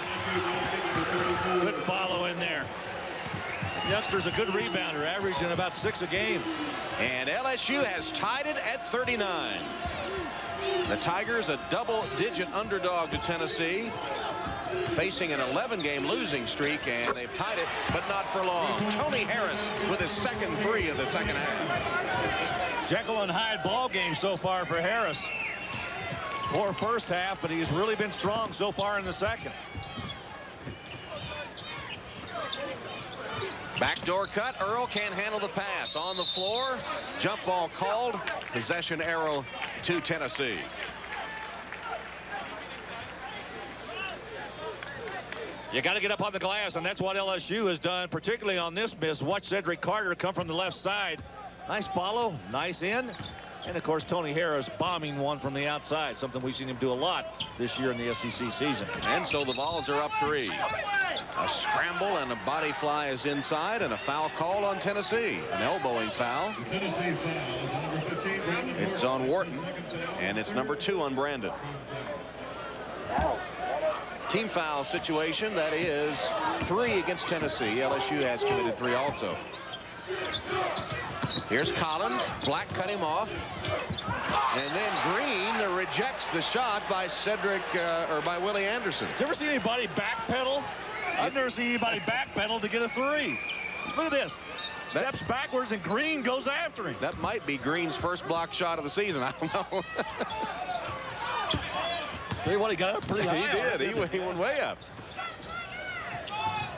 Good follow in there. The youngster's a good rebounder, averaging about 6 a game. And LSU has tied it at 39. The Tigers a double-digit underdog to Tennessee, facing an 11-game losing streak, and they've tied it, but not for long. Tony Harris with his second 3 of the second half. Jekyll and Hyde ball game so far for Harris. Poor first half, but he's really been strong so far in the second. Backdoor cut. Earl can't handle the pass. On the floor. Jump ball called. Possession arrow to Tennessee. You got to get up on the glass, and that's what LSU has done, particularly on this miss. Watch Cedric Carter come from the left side. Nice follow, nice in. And, of course, Tony Harris bombing one from the outside, something we've seen him do a lot this year in the SEC season. And so the Vols are up 3. A scramble and a body fly is inside, and a foul called on Tennessee. An elbowing foul. Tennessee foul is number 15, Brandon. It's on Wharton, and it's number 2 on Brandon. Team foul situation, that is 3 against Tennessee. LSU has committed 3 also. Here's Collins. Black cut him off. And then Green rejects the shot by by Willie Anderson. Did you ever see anybody backpedal? I've never seen anybody backpedal to get a 3. Look at this. Steps backwards and Green goes after him. That might be Green's first block shot of the season. I don't know. Tell you what, he got up pretty high. He did. He went way up.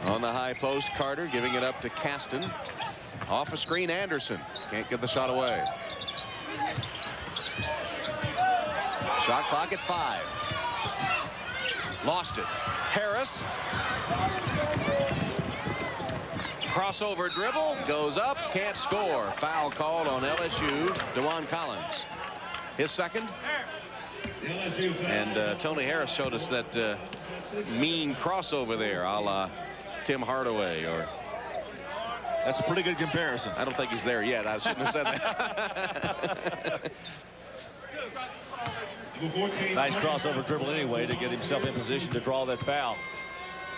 On the high post, Carter giving it up to Caston. Off a screen, Anderson. Can't get the shot away. Shot clock at 5. Lost it. Harris. Crossover dribble. Goes up. Can't score. Foul called on LSU. DeJuan Collins. His second. And Tony Harris showed us that mean crossover there, a la Tim Hardaway. Or that's a pretty good comparison. I don't think he's there yet. I shouldn't have said that. Nice crossover dribble anyway to get himself in position to draw that foul.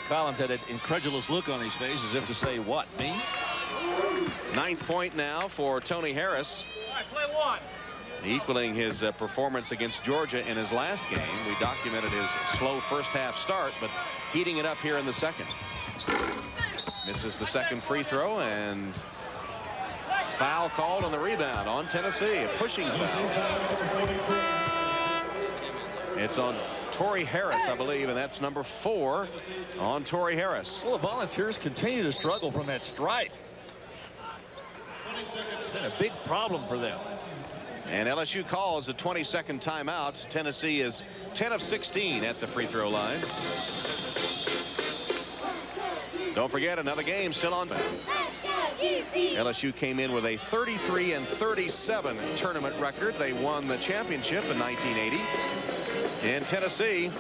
Collins had an incredulous look on his face as if to say, what, me? 9th point now for Tony Harris. equaling his performance against Georgia in his last game. We documented his slow first half start, but heating it up here in the second. Misses the second free throw, and foul called on the rebound on Tennessee. A pushing foul. It's on Torrey Harris, I believe, and that's number 4 on Torrey Harris. Well, the Volunteers continue to struggle from that stripe. It's been a big problem for them. And LSU calls a 22nd timeout. Tennessee is 10 of 16 at the free throw line. Don't forget, another game still on. LSU came in with a 33-37 tournament record. They won the championship in 1980. And Tennessee,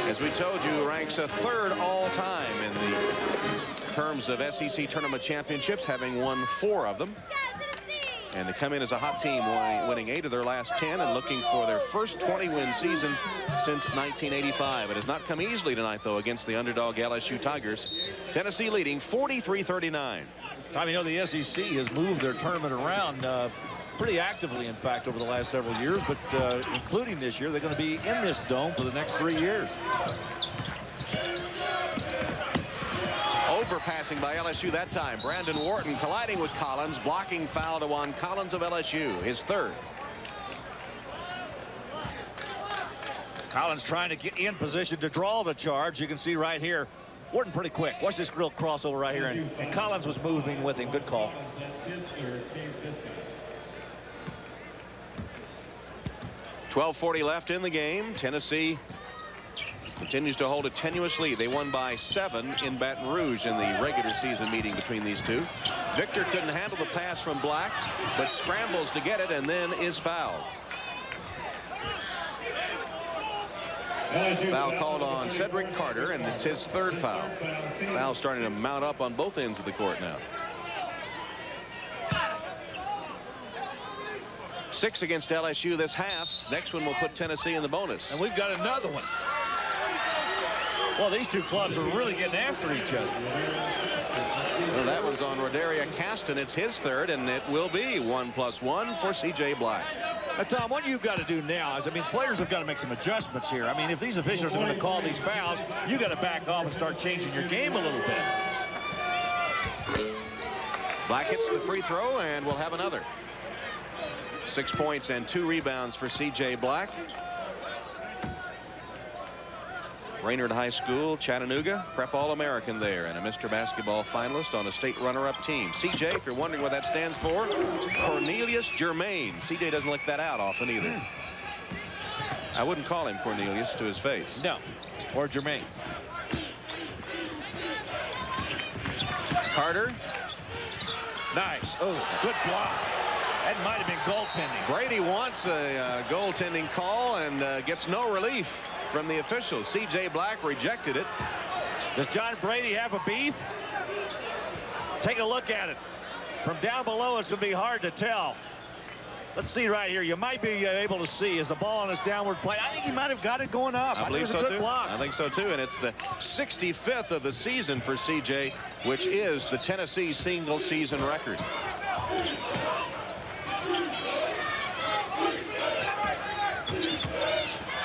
as we told you, ranks a 3rd all-time in the terms of SEC tournament championships, having won 4 of them. And they come in as a hot team, winning 8 of their last 10 and looking for their first 20-win season since 1985. It has not come easily tonight, though, against the underdog LSU Tigers. Tennessee leading 43-39. Tom, you know, the SEC has moved their tournament around pretty actively, in fact, over the last several years, but including this year, they're going to be in this dome for the next 3 years. Overpassing by LSU that time. Brandon Wharton colliding with Collins, blocking foul to Juan Collins of LSU, his 3rd. Collins trying to get in position to draw the charge. You can see right here, Wharton pretty quick. Watch this grill crossover right here, and Collins was moving with him. Good call. 12:40 left in the game. Tennessee continues to hold a tenuous lead. They won by 7 in Baton Rouge in the regular season meeting between these two. Victor couldn't handle the pass from Black, but scrambles to get it and then is fouled. Foul called on Cedric Carter, and it's his 3rd foul. Foul starting to mount up on both ends of the court now. 6 against LSU this half. Next one will put Tennessee in the bonus. And we've got another one. Well, these two clubs are really getting after each other. Well, that one's on Rodaria Caston. It's his 3rd, and it will be 1+1 for C.J. Black. Now, Tom, what you've got to do now is, I mean, players have got to make some adjustments here. I mean, if these officials are going to call these fouls, you got to back off and start changing your game a little bit. Black hits the free throw, and we'll have another. 6 points and 2 rebounds for C.J. Black. Raynard High School, Chattanooga, prep All-American there, and a Mr. Basketball finalist on a state runner-up team. C.J., if you're wondering what that stands for, Cornelius Germain. C.J. doesn't lick that out often either. I wouldn't call him Cornelius to his face. No, or Germain. Carter. Nice. Oh, good block. That might have been goaltending. Brady wants a goaltending call and gets no relief from the officials. C.J. Black rejected it. Does John Brady have a beef? Take a look at it. From down below, it's going to be hard to tell. Let's see right here. You might be able to see as the ball on his downward play. I think he might have got it going up. I believe so, too. I think so, too. And it's the 65th of the season for C.J., which is the Tennessee single-season record.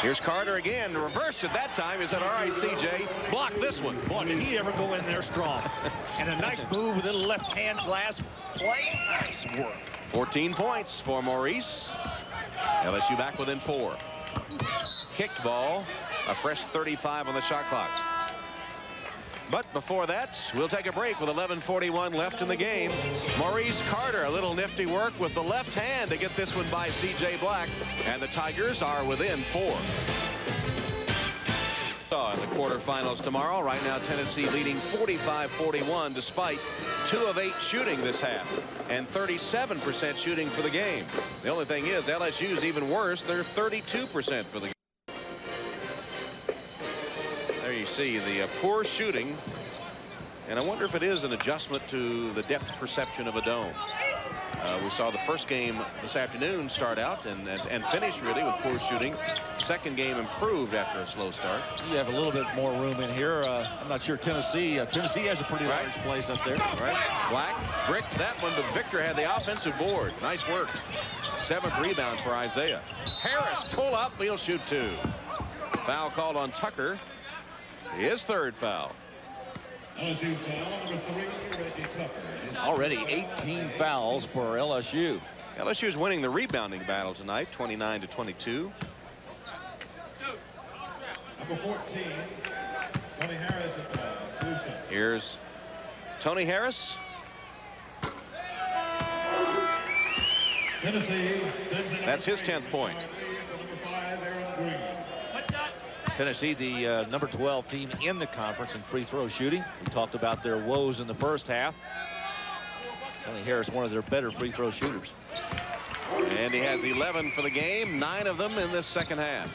Here's Carter again. Reversed it that time. He said, all right, C.J., block this one. Boy, did he ever go in there strong. And a nice move with a little left-hand glass play. Nice work. 14 points for Maurice. LSU back within 4. Kicked ball. A fresh 35 on the shot clock. But before that, we'll take a break with 11:41 left in the game. Maurice Carter, a little nifty work with the left hand to get this one by C.J. Black. And the Tigers are within 4. In the quarterfinals tomorrow. Right now, Tennessee leading 45-41 despite 2 of 8 shooting this half and 37% shooting for the game. The only thing is LSU's even worse. They're 32% for the game. There you see the poor shooting, and I wonder if it is an adjustment to the depth perception of a dome. We saw the first game this afternoon start out and finish really with poor shooting. Second game improved after a slow start. You have a little bit more room in here. I'm not sure Tennessee has a pretty large place up there. Right. Black bricked that one, but Victor had the offensive board. Nice work. 7th rebound for Isaiah. Harris pull up. He'll shoot 2. Foul called on Tucker. His 3rd foul. LSU foul number 3, Reggie Tucker. Already 18 fouls for LSU. LSU is winning the rebounding battle tonight, 29-22. Number 14, Tony Harris at 2 shots. Here's Tony Harris. Tennessee sends in That's his 10th point. number 5, Aaron Green. Tennessee, the number 12 team in the conference in free throw shooting. We talked about their woes in the first half. Tony Harris, one of their better free throw shooters. And he has 11 for the game, 9 of them in this second half.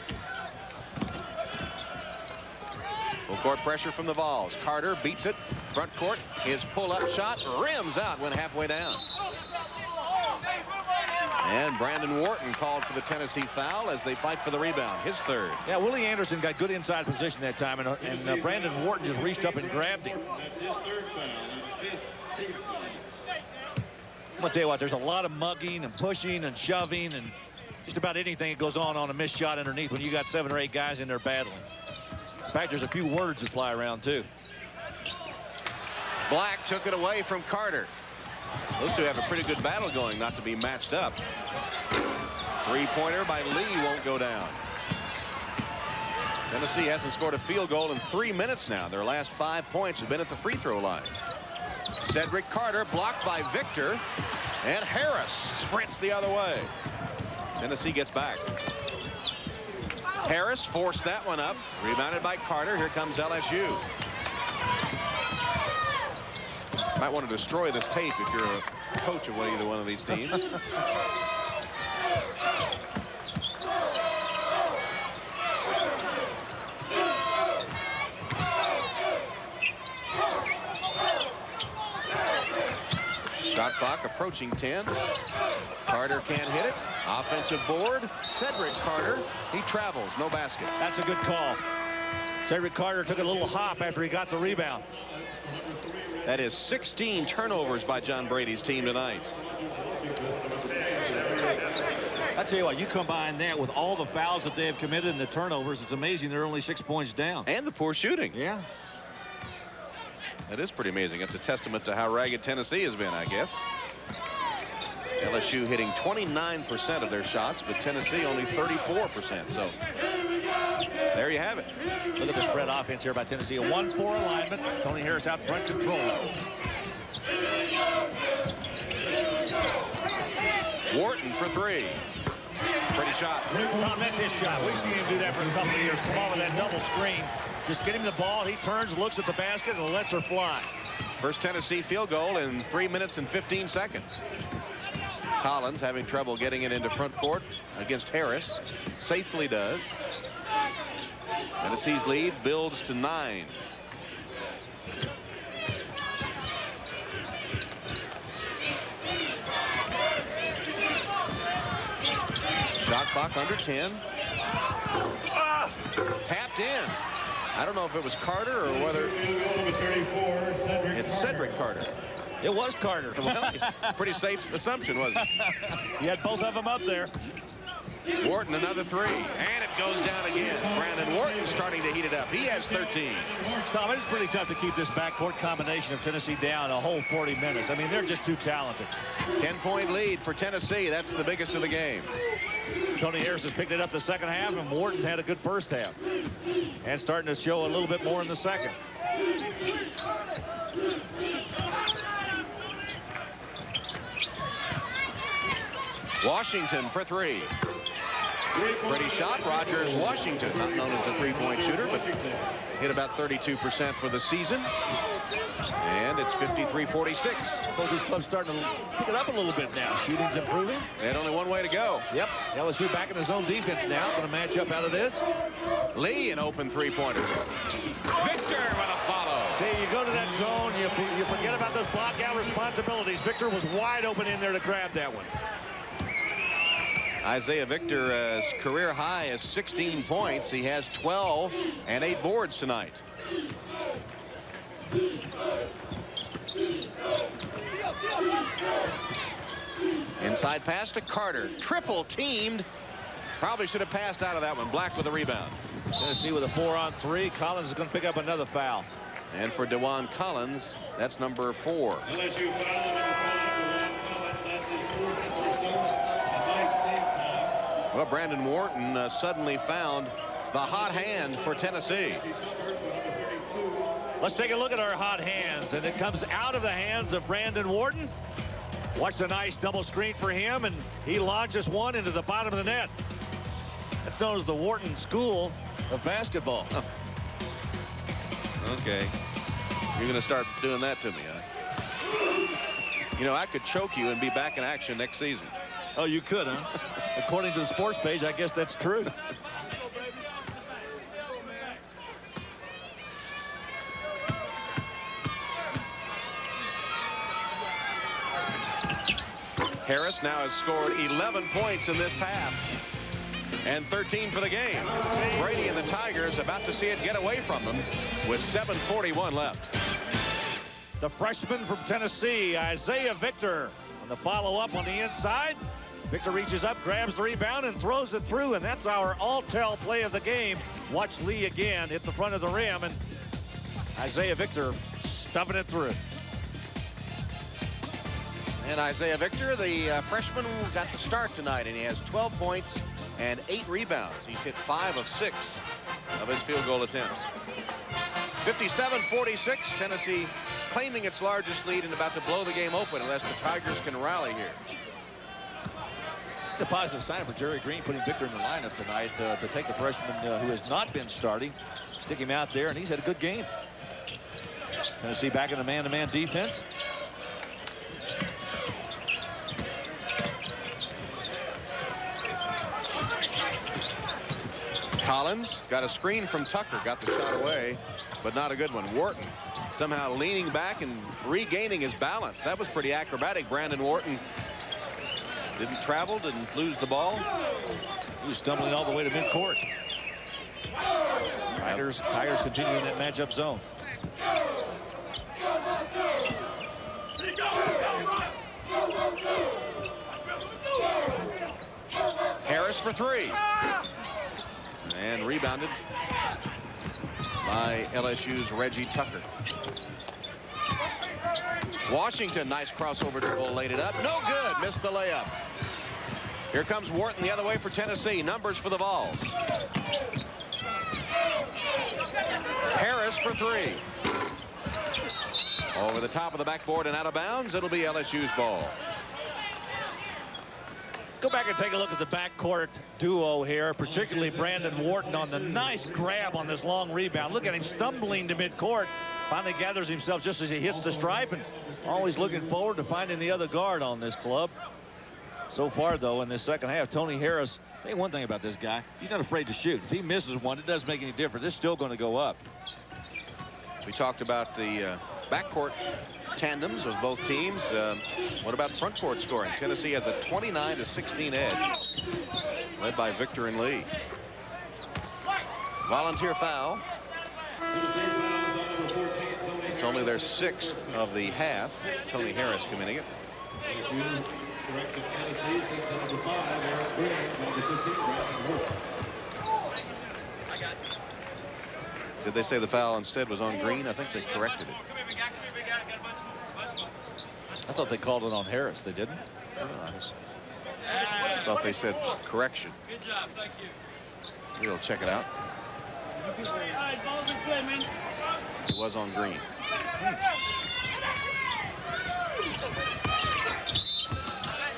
Full court pressure from the Vols. Carter beats it. Front court. His pull-up shot rims out, went halfway down. And Brandon Wharton called for the Tennessee foul as they fight for the rebound. His 3rd. Yeah, Willie Anderson got good inside position that time, and Brandon Wharton just reached up and grabbed him. That's his 3rd foul and 5th team foul. I'm gonna tell you what, there's a lot of mugging and pushing and shoving and just about anything that goes on a missed shot underneath when you got 7 or 8 guys in there battling. In fact, there's a few words that fly around too. Black took it away from Carter. Those two have a pretty good battle going, not to be matched up. 3-pointer by Lee won't go down. Tennessee hasn't scored a field goal in 3 minutes now. Their last 5 points have been at the free throw line. Cedric Carter blocked by Victor, and Harris sprints the other way. Tennessee gets back. Harris forced that one up, rebounded by Carter. Here comes LSU. Might want to destroy this tape if you're a coach of either one of these teams. Shot clock approaching 10. Carter can't hit it. Offensive board. Cedric Carter. He travels. No basket. That's a good call. Cedric Carter took a little hop after he got the rebound. That is 16 turnovers by John Brady's team tonight. I tell you what, you combine that with all the fouls that they have committed and the turnovers, it's amazing they're only 6 points down. And the poor shooting. Yeah. That is pretty amazing. It's a testament to how ragged Tennessee has been, I guess. LSU hitting 29% of their shots, but Tennessee only 34%. So there you have it. Look at the spread offense here by Tennessee. A 1-4 alignment. Tony Harris out front control. Wharton for 3. Pretty shot. Tom, that's his shot. We've seen him do that for a couple of years. Come on with that double screen. Just get him the ball. He turns, looks at the basket, and lets her fly. First Tennessee field goal in 3 minutes and 15 seconds. Collins having trouble getting it into front court against Harris. Safely does. Tennessee's lead builds to 9. Shot clock under 10. Tapped in. I don't know if it was Carter or whether it's Cedric Carter. It was Carter. Well, pretty safe assumption, wasn't it? You had both of them up there. Wharton another 3, and it goes down again. Brandon Wharton starting to heat it up. He has 13. Tom, it's pretty tough to keep this backcourt combination of Tennessee down a whole 40 minutes. I mean, they're just too talented. 10-point lead for Tennessee. That's the biggest of the game. Tony Harris has picked it up the second half, and Wharton's had a good first half. And starting to show a little bit more in the second. Washington for 3. Pretty shot. Rogers Washington, not known as a three-point shooter, but hit about 32% for the season. And it's 53-46. Both these clubs starting to pick it up a little bit now. Shooting's improving. They had only one way to go. Yep. LSU back in the zone defense now. Going to match up out of this. Lee, an open three-pointer. Victor with a follow. See, you go to that zone, you forget about those block out responsibilities. Victor was wide open in there to grab that one. Isaiah Victor's career high is 16 points. He has 12 and 8 boards tonight. Inside pass to Carter. Triple teamed. Probably should have passed out of that one. Black with a rebound. Tennessee with a 4-on-3. Collins is going to pick up another foul. And for DeJuan Collins, that's number 4. LSU foul number 5, DeJuan Collins. That's his 4th personal and 19th foul. Well, Brandon Wharton suddenly found the hot hand for Tennessee. Let's take a look at our hot hands, and it comes out of the hands of Brandon Wharton. Watch the nice double screen for him, and he launches one into the bottom of the net. That's known as the Wharton School of Basketball. Oh. Okay. You're going to start doing that to me, huh? You know, I could choke you and be back in action next season. Oh, you could, huh? According to the sports page, I guess that's true. Harris now has scored 11 points in this half and 13 for the game. Brady and the Tigers about to see it get away from them with 7:41 left. The freshman from Tennessee, Isaiah Victor, on the follow-up on the inside. Victor reaches up, grabs the rebound, and throws it through, and that's our all-tell play of the game. Watch Lee again hit the front of the rim, and Isaiah Victor stuffing it through. And Isaiah Victor, the freshman, got the start tonight, and he has 12 points and 8 rebounds. He's hit 5 of 6 of his field goal attempts. 57-46, Tennessee claiming its largest lead and about to blow the game open unless the Tigers can rally here. It's a positive sign for Jerry Green putting Victor in the lineup tonight to take the freshman who has not been starting, stick him out there, and he's had a good game. Tennessee back in the man-to-man defense. Collins got a screen from Tucker, got the shot away, but not a good one. Wharton somehow leaning back and regaining his balance. That was pretty acrobatic. Brandon Wharton didn't travel, didn't lose the ball. He was stumbling all the way to midcourt. Tigers continue in that matchup zone. Harris for 3. And rebounded by LSU's Reggie Tucker. Washington, nice crossover dribble, laid it up. No good, missed the layup. Here comes Wharton the other way for Tennessee. Numbers for the Vols. Harris for 3. Over the top of the backboard and out of bounds. It'll be LSU's ball. Go back and take a look at the backcourt duo here, particularly Brandon Wharton on the nice grab on this long rebound. Look at him stumbling to midcourt. Finally gathers himself just as he hits the stripe, and always looking forward to finding the other guard on this club. So far, though, in this second half, Tony Harris, tell you one thing about this guy, he's not afraid to shoot. If he misses one, it doesn't make any difference. It's still going to go up. We talked about the backcourt tandems of both teams. What about front court scoring? Tennessee has a 29-16 edge, led by Victor and Lee. Volunteer foul. It's only their 6th of the half. Tony Harris committing it. Correction, Tennessee, 6 and number 5, Eric Green, number 15, Brandon Wharton. Did they say the foul instead was on Green? I think they corrected it. I thought they called it on Harris. They didn't? I thought they said correction. Good job, thank you. We'll check it out. It was on Green.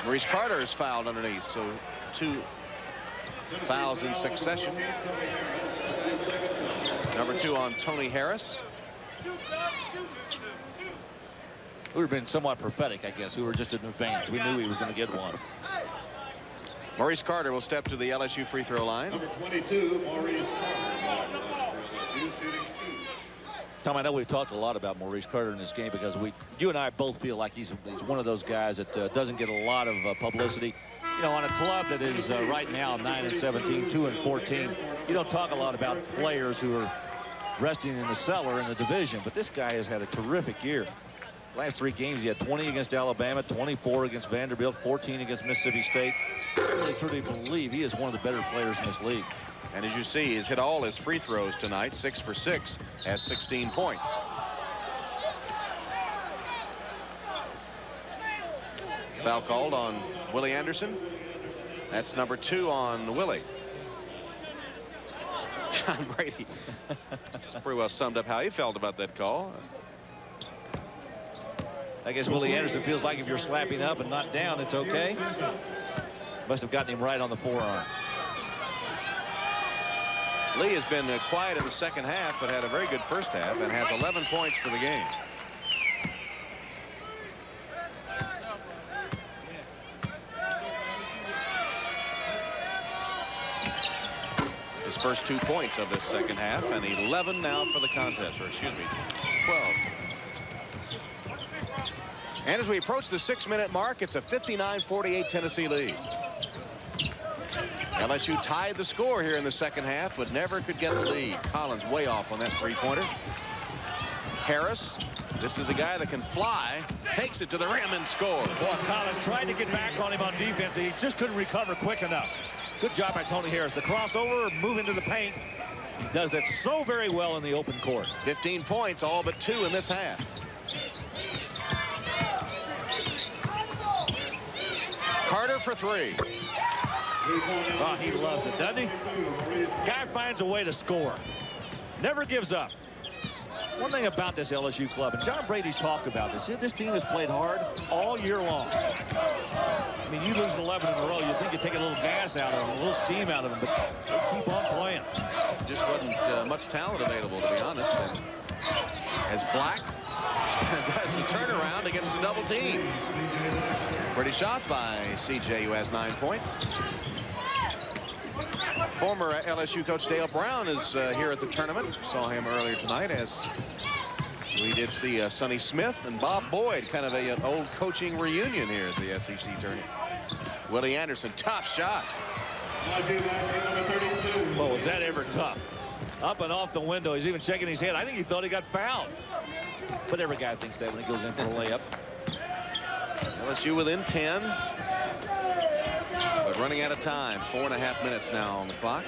Maurice Carter is fouled underneath, so 2 fouls in succession. Number 2 on Tony Harris. We were being somewhat prophetic, I guess. We were just in advance. We knew he was going to get one. Maurice Carter will step to the LSU free throw line. Number 22, Maurice Carter. LSU shooting 2. Tom, I know we've talked a lot about Maurice Carter in this game because you and I both feel like he's one of those guys that doesn't get a lot of publicity. You know, on a club that is right now 9-17, 2-14, you don't talk a lot about players who are resting in the cellar in the division, but this guy has had a terrific year. Last 3 games, he had 20 against Alabama, 24 against Vanderbilt, 14 against Mississippi State. I really truly believe he is one of the better players in this league. And as you see, he's hit all his free throws tonight, 6 for 6, has 16 points. Foul called on Willie Anderson. That's number 2 on Willie. John Brady pretty well summed up how he felt about that call. I guess Willie Anderson feels like if you're slapping up and not down, it's okay. Must have gotten him right on the forearm. Lee has been quiet in the second half, but had a very good first half and has 11 points for the game. His first 2 points of this second half, and 11 now for the contest, or excuse me, 12. And as we approach the 6-minute mark, it's a 59-48 Tennessee lead. LSU tied the score here in the second half, but never could get the lead. Collins way off on that 3-pointer. Harris, this is a guy that can fly, takes it to the rim and scores. Boy, Collins tried to get back on him on defense, and he just couldn't recover quick enough. Good job by Tony Harris. The crossover, move into the paint. He does that so very well in the open court. 15 points, all but 2 in this half. Carter for 3. Oh, he loves it, doesn't he? Guy finds a way to score. Never gives up. One thing about this LSU club, and John Brady's talked about this team has played hard all year long. I mean, you lose 11 in a row, you think you take a little gas out of them, a little steam out of them, but they keep on playing. Just wasn't much talent available, to be honest. And as Black does a turnaround against a double team. Pretty shot by CJ, who has 9 points. Former LSU coach Dale Brown is here at the tournament. Saw him earlier tonight, as we did see Sonny Smith and Bob Boyd, kind of an old coaching reunion here at the SEC tournament. Willie Anderson, tough shot. Well, was that ever tough? Up and off the window. He's even shaking his head. I think he thought he got fouled. But every guy thinks that when he goes in for a layup. LSU within 10. But running out of time. 4.5 minutes now on the clock.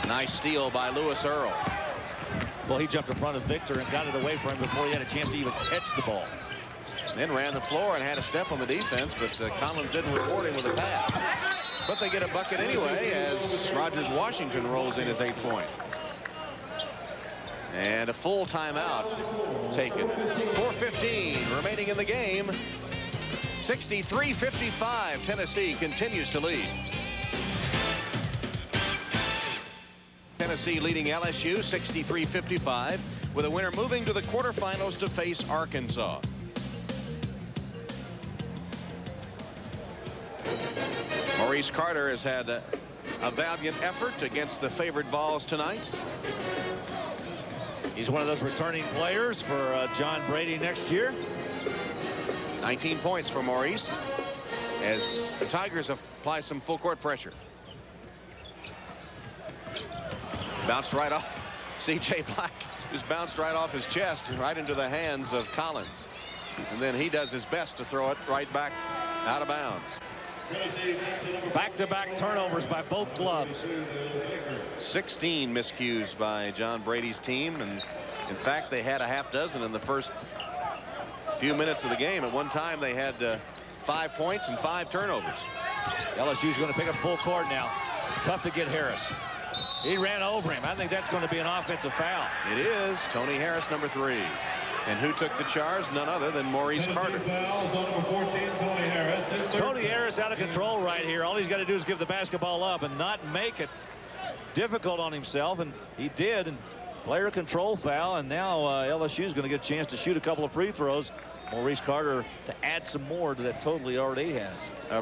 Nice steal by Lewis Earl. Well, he jumped in front of Victor and got it away from him before he had a chance to even catch the ball. Then ran the floor and had a step on the defense, but Collins didn't reward him with a pass. But they get a bucket anyway as Rogers Washington rolls in his 8th point. And a full timeout taken. 4:15 remaining in the game. 63-55. Tennessee continues to lead. Tennessee leading LSU 63-55, with a winner moving to the quarterfinals to face Arkansas. Maurice Carter has had a valiant effort against the favored Vols tonight. He's one of those returning players for John Brady next year. 19 points for Maurice as the Tigers apply some full court pressure. Bounced right off. C.J. Black just bounced right off his chest and right into the hands of Collins. And then he does his best to throw it right back out of bounds. Back-to-back turnovers by both clubs. 16 miscues by John Brady's team, and in fact they had a half dozen in the first few minutes of the game. At one time they had 5 points and 5 turnovers. LSU's going to pick up full court now. Tough to get Harris. He ran over him. I think that's going to be an offensive foul. It is. Tony Harris, number 3. And who took the charge? None other than Maurice Carter. Tony Harris out of control right here. All he's got to do is give the basketball up and not make it difficult on himself, and he did. And Player control foul, and now LSU is going to get a chance to shoot a couple of free throws. Maurice Carter to add some more to that total he already has.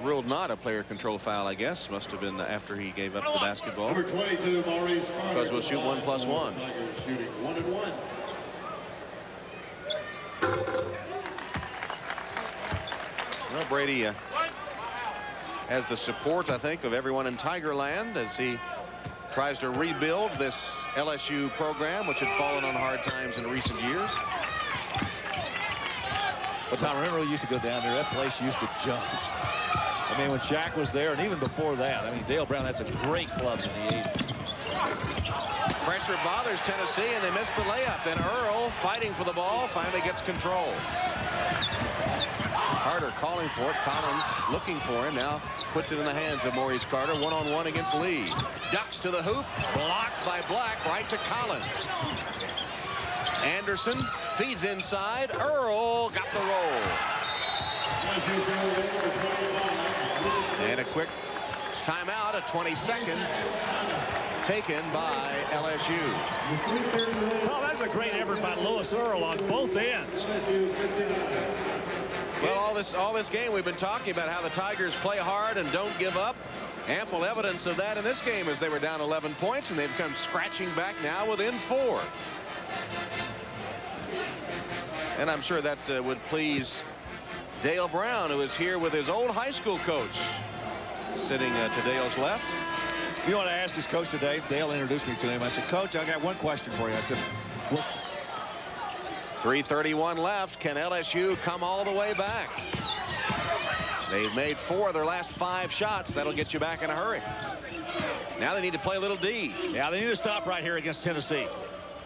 Ruled not a player control foul, I guess. Must have been after he gave up the basketball. Number 22, Maurice Carter. Because we'll shoot 1+1. Tigers shooting 1 and 1. Well, Brady has the support, I think, of everyone in Tigerland as he tries to rebuild this LSU program, which had fallen on hard times in recent years. But Tom, remember we used to go down there. That place used to jump. I mean, when Shaq was there, and even before that, I mean, Dale Brown had some great clubs in the 80s. Pressure bothers Tennessee, and they miss the layup. Then Earl, fighting for the ball, finally gets control. Carter calling for it. Collins looking for him. Now puts it in the hands of Maurice Carter. One-on-one against Lee. Ducks to the hoop. Blocked by Black. Right to Collins. Anderson feeds inside. Earl got the roll. And a quick timeout, a 20-second taken by LSU. Oh, that's a great effort by Louis Earl on both ends. Well, all this game we've been talking about how the Tigers play hard and don't give up. Ample evidence of that in this game as they were down 11 points and they've come scratching back now within 4. And I'm sure that would please Dale Brown, who is here with his old high school coach sitting to Dale's left. You know what I asked his coach today? Dale introduced me to him. I said, Coach, I got one question for you. I said, well, 3:31 left. Can LSU come all the way back? They've made 4 of their last 5 shots. That'll get you back in a hurry. Now they need to play a little D. Yeah, they need to stop right here against Tennessee.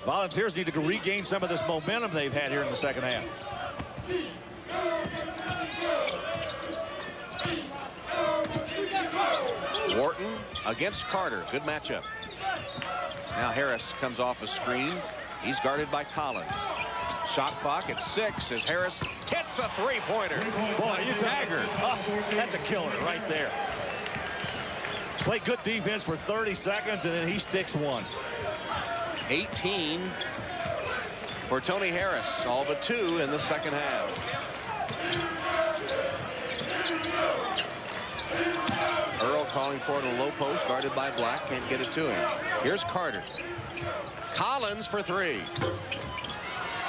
Volunteers need to regain some of this momentum they've had here in the second half. Wharton against Carter. Good matchup. Now Harris comes off a screen. He's guarded by Collins. Shot clock at 6 as Harris hits a 3-pointer. Boy, you Tiger. Oh, that's a killer right there. Play good defense for 30 seconds, and then he sticks one. 18 for Tony Harris. All but 2 in the second half. Earl calling for it in a low post, guarded by Black. Can't get it to him. Here's Carter. Collins for 3.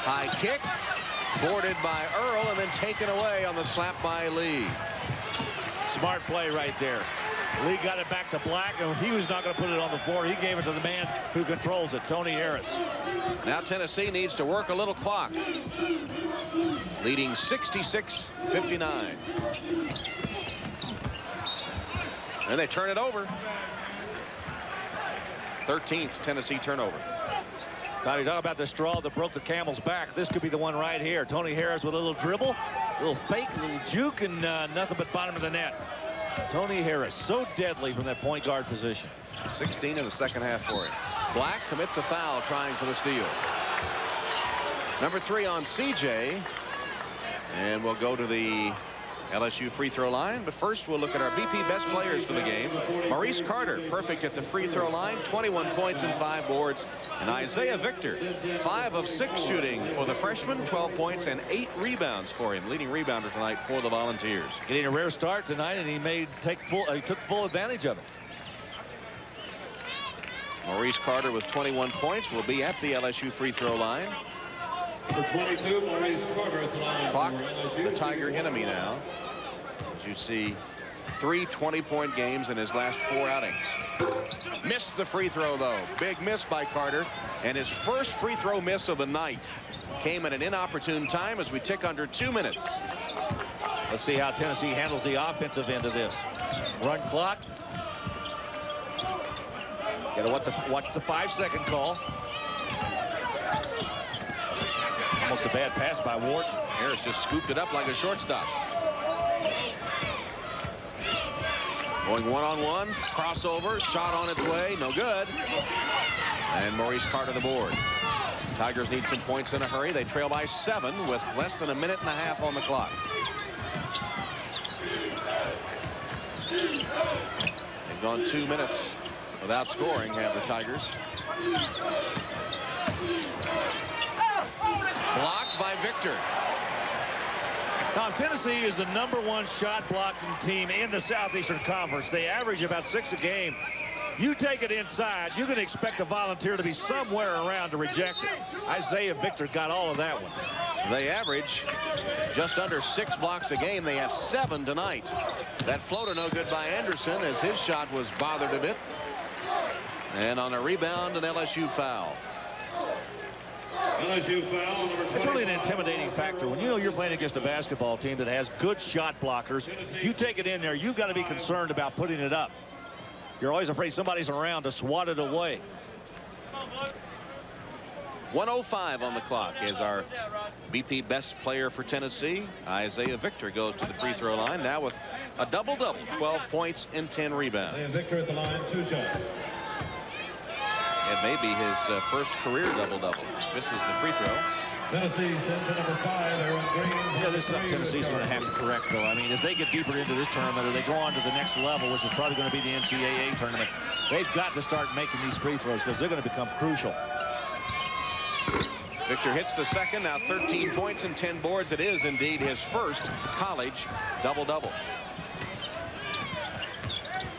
High kick, boarded by Earl, and then taken away on the slap by Lee. Smart play right there. Lee got it back to Black, and he was not going to put it on the floor. He gave it to the man who controls it, Tony Harris. Now Tennessee needs to work a little clock. Leading 66-59. And they turn it over. 13th Tennessee turnover. Tommy, talk about the straw that broke the camel's back. This could be the one right here. Tony Harris with a little dribble, a little fake, a little juke, and nothing but bottom of the net. Tony Harris, so deadly from that point guard position. 16 in the second half for him. Black commits a foul trying for the steal. Number 3 on CJ. And we'll go to the LSU free throw line, but first we'll look at our BP best players for the game. Maurice Carter, perfect at the free throw line, 21 points and 5 boards. And Isaiah Victor, 5 of 6 shooting for the freshman, 12 points and 8 rebounds for him, leading rebounder tonight for the Volunteers. Getting a rare start tonight, and he took full advantage of it. Maurice Carter with 21 points will be at the LSU free throw line. Number 22, Maurice Carter at the line. Clock, the Tiger enemy now. As you see, 3 20-point games in his last 4 outings. Missed the free throw, though. Big miss by Carter. And his first free throw miss of the night came at an inopportune time as we tick under 2 minutes. Let's see how Tennessee handles the offensive end of this. Run clock. Got to watch the 5-second call. Almost a bad pass by Wharton. Harris just scooped it up like a shortstop. Going one-on-one, crossover, shot on its way, no good. And Maurice Carter the board. Tigers need some points in a hurry. They trail by 7 with less than a minute and a half on the clock. They've gone 2 minutes without scoring, have the Tigers. Victor. Tom, Tennessee is the #1 shot blocking team in the Southeastern Conference. They average about 6 a game. You take it inside, you're going to expect a volunteer to be somewhere around to reject it. Isaiah Victor got all of that one. They average just under 6 blocks a game. They have 7 tonight. That floater no good by Anderson as his shot was bothered a bit. And on a rebound, an LSU foul. LSU foul number 25. It's really an intimidating factor. When you know you're playing against a basketball team that has good shot blockers, you take it in there, you've got to be concerned about putting it up. You're always afraid somebody's around to swat it away. 1:05 on the clock is our BP best player for Tennessee. Isaiah Victor goes to the free throw line now with a double-double, 12 points and 10 rebounds. Isaiah Victor at the line, 2 shots. It may be his first career double-double. Misses the free throw. Tennessee sends to number 5, Aaron Green. You know, this is something Tennessee's going to have to correct, though. I mean, as they get deeper into this tournament or they go on to the next level, which is probably going to be the NCAA tournament, they've got to start making these free throws because they're going to become crucial. Victor hits the second, now 13 points and 10 boards. It is indeed his first college double-double.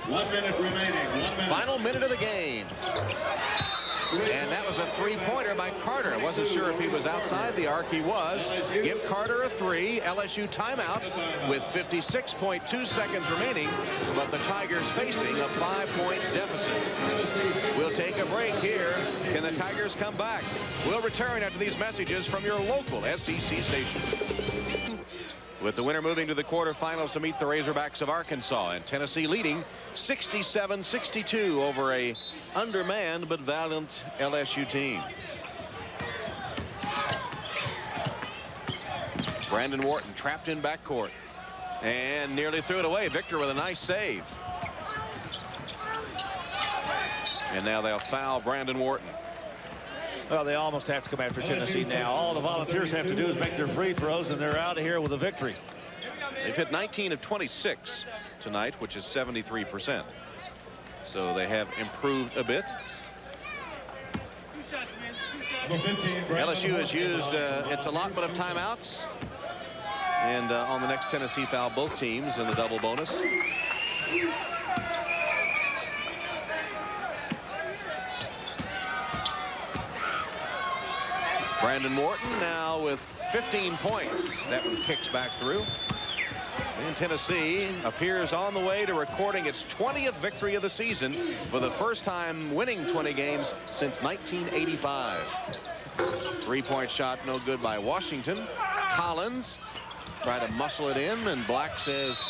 1 minute remaining. 1 minute. Final minute of the game. And that was a three-pointer by Carter. I wasn't sure if he was outside the arc. He was. Give Carter a 3. LSU timeout with 56.2 seconds remaining. But the Tigers facing a 5-point deficit. We'll take a break here. Can the Tigers come back? We'll return after these messages from your local SEC station. With the winner moving to the quarterfinals to meet the Razorbacks of Arkansas, and Tennessee leading 67-62 over a undermanned but valiant LSU team. Brandon Wharton trapped in backcourt and nearly threw it away. Victor with a nice save. And now they'll foul Brandon Wharton. Well, they almost have to come after Tennessee now. All the Volunteers have to do is make their free throws, and they're out of here with a victory. They've hit 19 of 26 tonight, which is 73%. So they have improved a bit. LSU has used its allotment of timeouts. And on the next Tennessee foul, both teams in the double bonus. Brandon Wharton now with 15 points. That one kicks back through. And Tennessee appears on the way to recording its 20th victory of the season, for the first time winning 20 games since 1985. 3-point shot no good by Washington. Collins tried to muscle it in, and Black says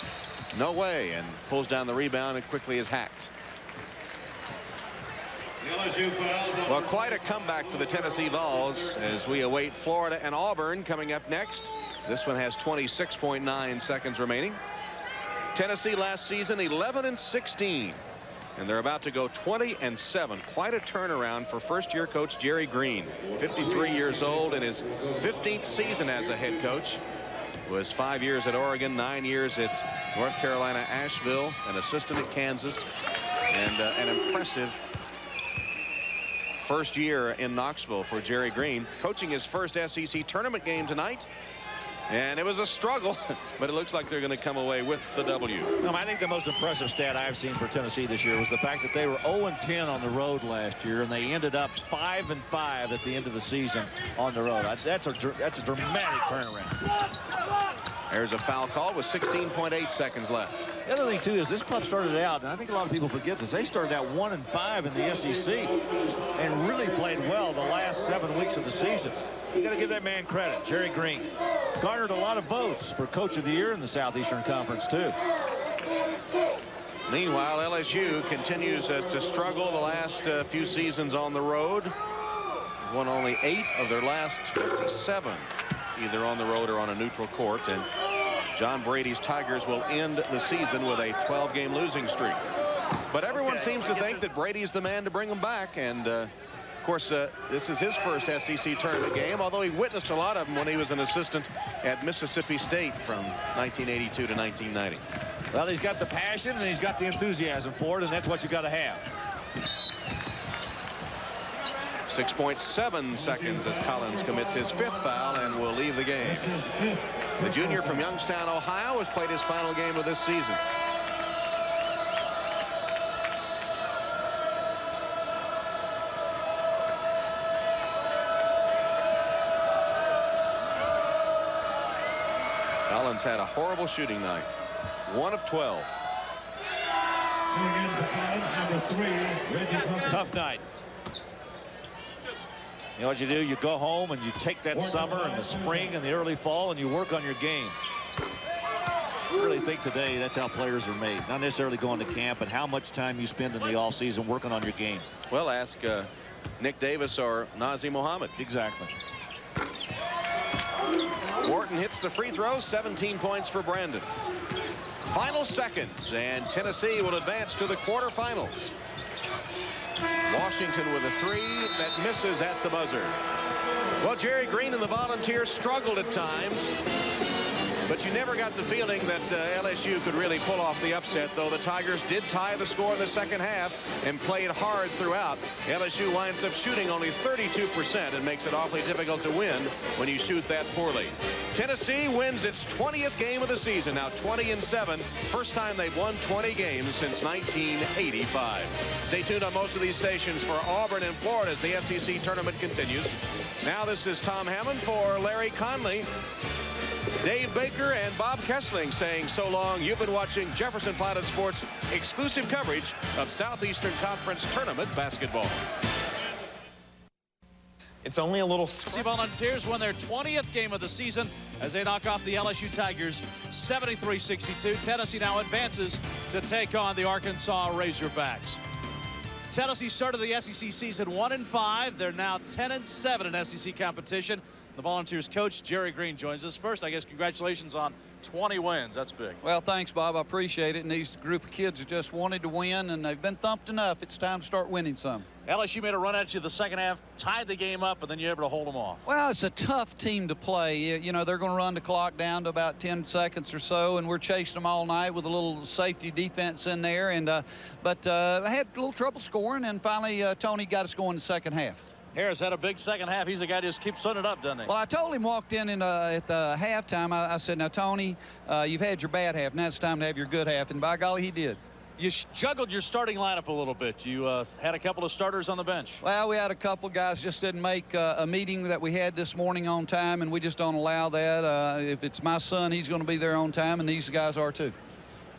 no way and pulls down the rebound and quickly is hacked. Well, quite a comeback for the Tennessee Vols as we await Florida and Auburn coming up next. This one has 26.9 seconds remaining. Tennessee last season 11-16, and they're about to go 20-7. Quite a turnaround for first-year coach Jerry Green, 53 years old in his 15th season as a head coach. Was 5 years at Oregon, 9 years at North Carolina, Asheville, an assistant at Kansas, and an impressive first year in Knoxville for Jerry Green, coaching his first SEC tournament game tonight. And it was a struggle, but it looks like they're going to come away with the W. I think the most impressive stat I've seen for Tennessee this year was the fact that they were 0-10 on the road last year, and they ended up 5-5 at the end of the season on the road. That's a dramatic turnaround. There's a foul call with 16.8 seconds left. The other thing, too, is this club started out, and I think a lot of people forget this, they started out 1-5 in the SEC and really played well the last 7 weeks of the season. You got to give that man credit, Jerry Green. Garnered a lot of votes for Coach of the Year in the Southeastern Conference, too. Meanwhile, LSU continues to struggle the last few seasons on the road. Won only 8 of their last 57, either on the road or on a neutral court. And John Brady's Tigers will end the season with a 12-game losing streak. But everyone seems to think that Brady's the man to bring them back. And, of course, this is his first SEC tournament game, although he witnessed a lot of them when he was an assistant at Mississippi State from 1982 to 1990. Well, he's got the passion and he's got the enthusiasm for it, and that's what you got to have. 6.7 seconds as Collins commits his 5th foul and will leave the game. The junior from Youngstown, Ohio, has played his final game of this season. Collins had a horrible shooting night. 1 of 12. Tough night. You know what you do? You go home and you take that summer and the spring and the early fall and you work on your game. I really think today that's how players are made. Not necessarily going to camp, but how much time you spend in the offseason working on your game. Well, ask Nick Davis or Nazr Mohammed. Exactly. Wharton hits the free throw. 17 points for Brandon. Final seconds, and Tennessee will advance to the quarterfinals. Washington with a 3 that misses at the buzzer. Well, Jerry Green and the Volunteers struggled at times, but you never got the feeling that LSU could really pull off the upset, though the Tigers did tie the score in the second half and played hard throughout. LSU winds up shooting only 32% and makes it awfully difficult to win when you shoot that poorly. Tennessee wins its 20th game of the season, now 20-7. First time they've won 20 games since 1985. Stay tuned on most of these stations for Auburn and Florida as the SEC tournament continues. Now this is Tom Hammond for Larry Conley, Dave Baker, and Bob Kessling saying so long. You've been watching Jefferson Pilot Sports exclusive coverage of Southeastern Conference Tournament basketball. It's only a little. Tennessee Volunteers won their 20th game of the season as they knock off the LSU Tigers 73-62. Tennessee now advances to take on the Arkansas Razorbacks. Tennessee started the SEC season 1-5. They're now 10-7 in SEC competition. The Volunteers coach Jerry Green joins us. First, I guess congratulations on 20 wins. That's big. Well, thanks, Bob. I appreciate it. And these group of kids have just wanted to win, and they've been thumped enough. It's time to start winning some. LSU made a run at you the second half, tied the game up, and then you're able to hold them off. Well, it's a tough team to play. You know, they're going to run the clock down to about 10 seconds or so, and we're chasing them all night with a little safety defense in there. And but I had a little trouble scoring, and finally Tony got us going in the second half. Harris had a big second half. He's the guy who just keeps putting it up, doesn't he? Well, I told him walked in at the halftime. I said, now, Tony, you've had your bad half. Now it's time to have your good half. And by golly, he did. You juggled your starting lineup a little bit. You had a couple of starters on the bench. Well, we had a couple guys just didn't make a meeting that we had this morning on time, and we just don't allow that. If it's my son, he's going to be there on time, and these guys are too.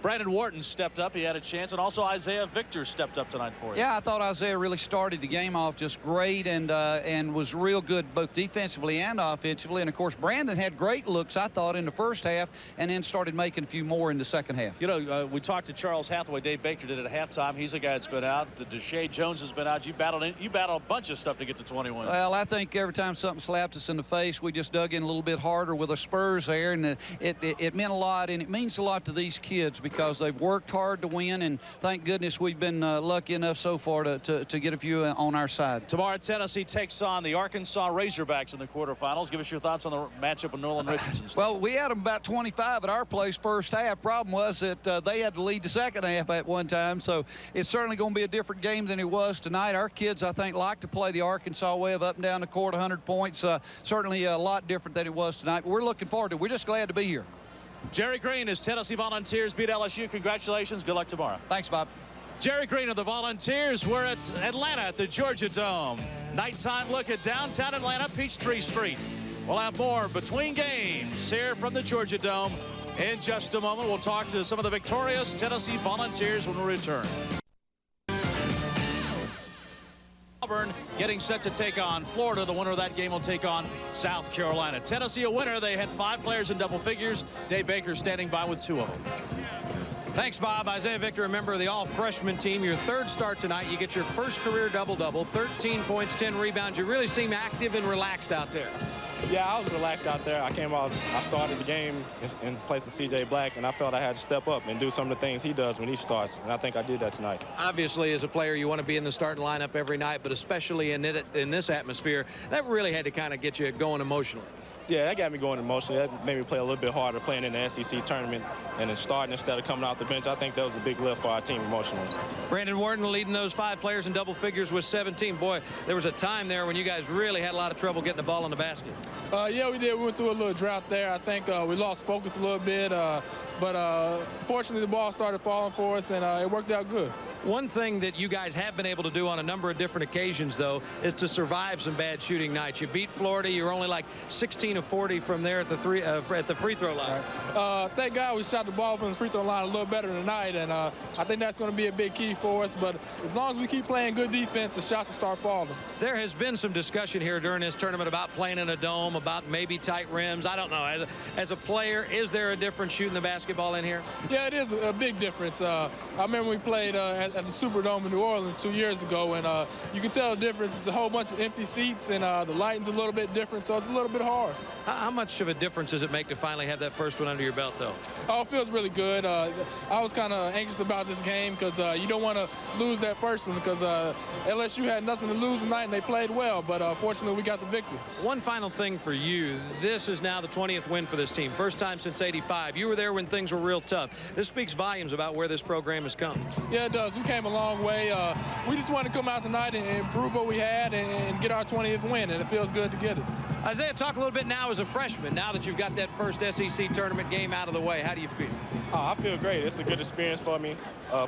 Brandon Wharton stepped up. He had a chance, and also Isaiah Victor stepped up tonight for you. Yeah, I thought Isaiah really started the game off just great and was real good both defensively and offensively. And, of course, Brandon had great looks, I thought, in the first half and then started making a few more in the second half. You know, we talked to Charles Hathaway. Dave Baker did it at halftime. He's a guy that's been out. Deshae Jones has been out. You battled a bunch of stuff to get to 20 wins. Well, I think every time something slapped us in the face, we just dug in a little bit harder with the Spurs there, and it meant a lot, and it means a lot to these kids because they've worked hard to win, and thank goodness we've been lucky enough so far to get a few on our side. Tomorrow, Tennessee takes on the Arkansas Razorbacks in the quarterfinals. Give us your thoughts on the matchup with Nolan Richardson. Well, we had them about 25 at our place first half. Problem was that they had to lead the second half at one time, so it's certainly going to be a different game than it was tonight. Our kids, I think, like to play the Arkansas way of up and down the court, 100 points. Certainly a lot different than it was tonight, but we're looking forward to it. We're just glad to be here. Jerry Green as Tennessee Volunteers beat LSU. Congratulations. Good luck tomorrow. Thanks, Bob. Jerry Green of the Volunteers. We're at Atlanta at the Georgia Dome. Nighttime look at downtown Atlanta, Peachtree Street. We'll have more between games here from the Georgia Dome in just a moment. We'll talk to some of the victorious Tennessee Volunteers when we return. Auburn getting set to take on Florida. The winner of that game will take on South Carolina. Tennessee a winner. They had 5 players in double figures. Dave Baker standing by with 2 of them. Thanks, Bob. Isaiah Victor, a member of the all-freshman team. Your third start tonight. You get your first career double-double, 13 points, 10 rebounds. You really seem active and relaxed out there. Yeah, I was relaxed out there. I came out, I started the game in place of C.J. Black, and I felt I had to step up and do some of the things he does when he starts, and I think I did that tonight. Obviously, as a player, you want to be in the starting lineup every night, but especially in this atmosphere, that really had to kind of get you going emotionally. Yeah, that got me going emotionally. That made me play a little bit harder playing in the SEC tournament and then starting instead of coming off the bench. I think that was a big lift for our team emotionally. Brandon Wharton leading those 5 players in double figures with 17. Boy, there was a time there when you guys really had a lot of trouble getting the ball in the basket. Yeah, we did. We went through a little drought there. I think we lost focus a little bit, but fortunately the ball started falling for us, and it worked out good. One thing that you guys have been able to do on a number of different occasions, though, is to survive some bad shooting nights. You beat Florida. You're only like 16 of 40 from there at the free throw line. Thank God we shot the ball from the free throw line a little better tonight, and I think that's going to be a big key for us. But as long as we keep playing good defense, the shots will start falling. There has been some discussion here during this tournament about playing in a dome, about maybe tight rims. I don't know. As a player, is there a difference shooting the basketball in here? Yeah, it is a big difference. I remember we played at the Superdome in New Orleans 2 years ago, and you can tell the difference. It's a whole bunch of empty seats, and the lighting's a little bit different, so it's a little bit hard. How much of a difference does it make to finally have that first one under your belt, though? Oh, it feels really good. I was kind of anxious about this game because you don't want to lose that first one because LSU had nothing to lose tonight, and they played well, but fortunately we got the victory. One final thing for you. This is now the 20th win for this team. First time since '85. You were there when things were real tough. This speaks volumes about where this program has come. Yeah, it does. We came a long way. We just wanted to come out tonight and improve what we had and get our 20th win, and it feels good to get it. Isaiah, talk a little bit now as a freshman. Now that you've got that first SEC tournament game out of the way, how do you feel? I feel great. It's a good experience for me.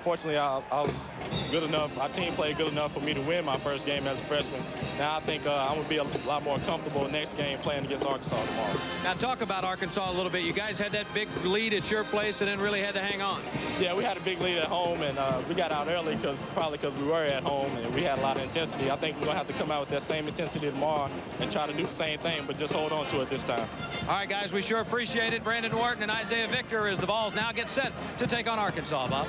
Fortunately, I was good enough. Our team played good enough for me to win my first game as a freshman. Now I think I'm going to be a lot more comfortable next game playing against Arkansas tomorrow. Now talk about Arkansas a little bit. You guys had that big lead at your place and then really had to hang on. Yeah, we had a big lead at home, and we got out early probably because we were at home and we had a lot of intensity. I think we're going to have to come out with that same intensity tomorrow and try to do the same thing, but just hold on to it this time. All right, guys, we sure appreciate it. Brandon Wharton and Isaiah Victor as the Vols now get set to take on Arkansas, Bob.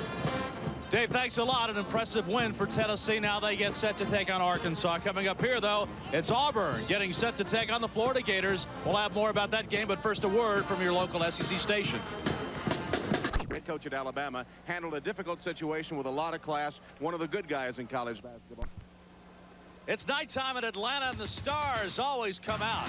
Dave, thanks a lot. An impressive win for Tennessee. Now they get set to take on Arkansas. Coming up here, though, it's Auburn getting set to take on the Florida Gators. We'll have more about that game, but first a word from your local SEC station. Head coach at Alabama handled a difficult situation with a lot of class. One of the good guys in college basketball. It's nighttime in Atlanta, and the stars always come out.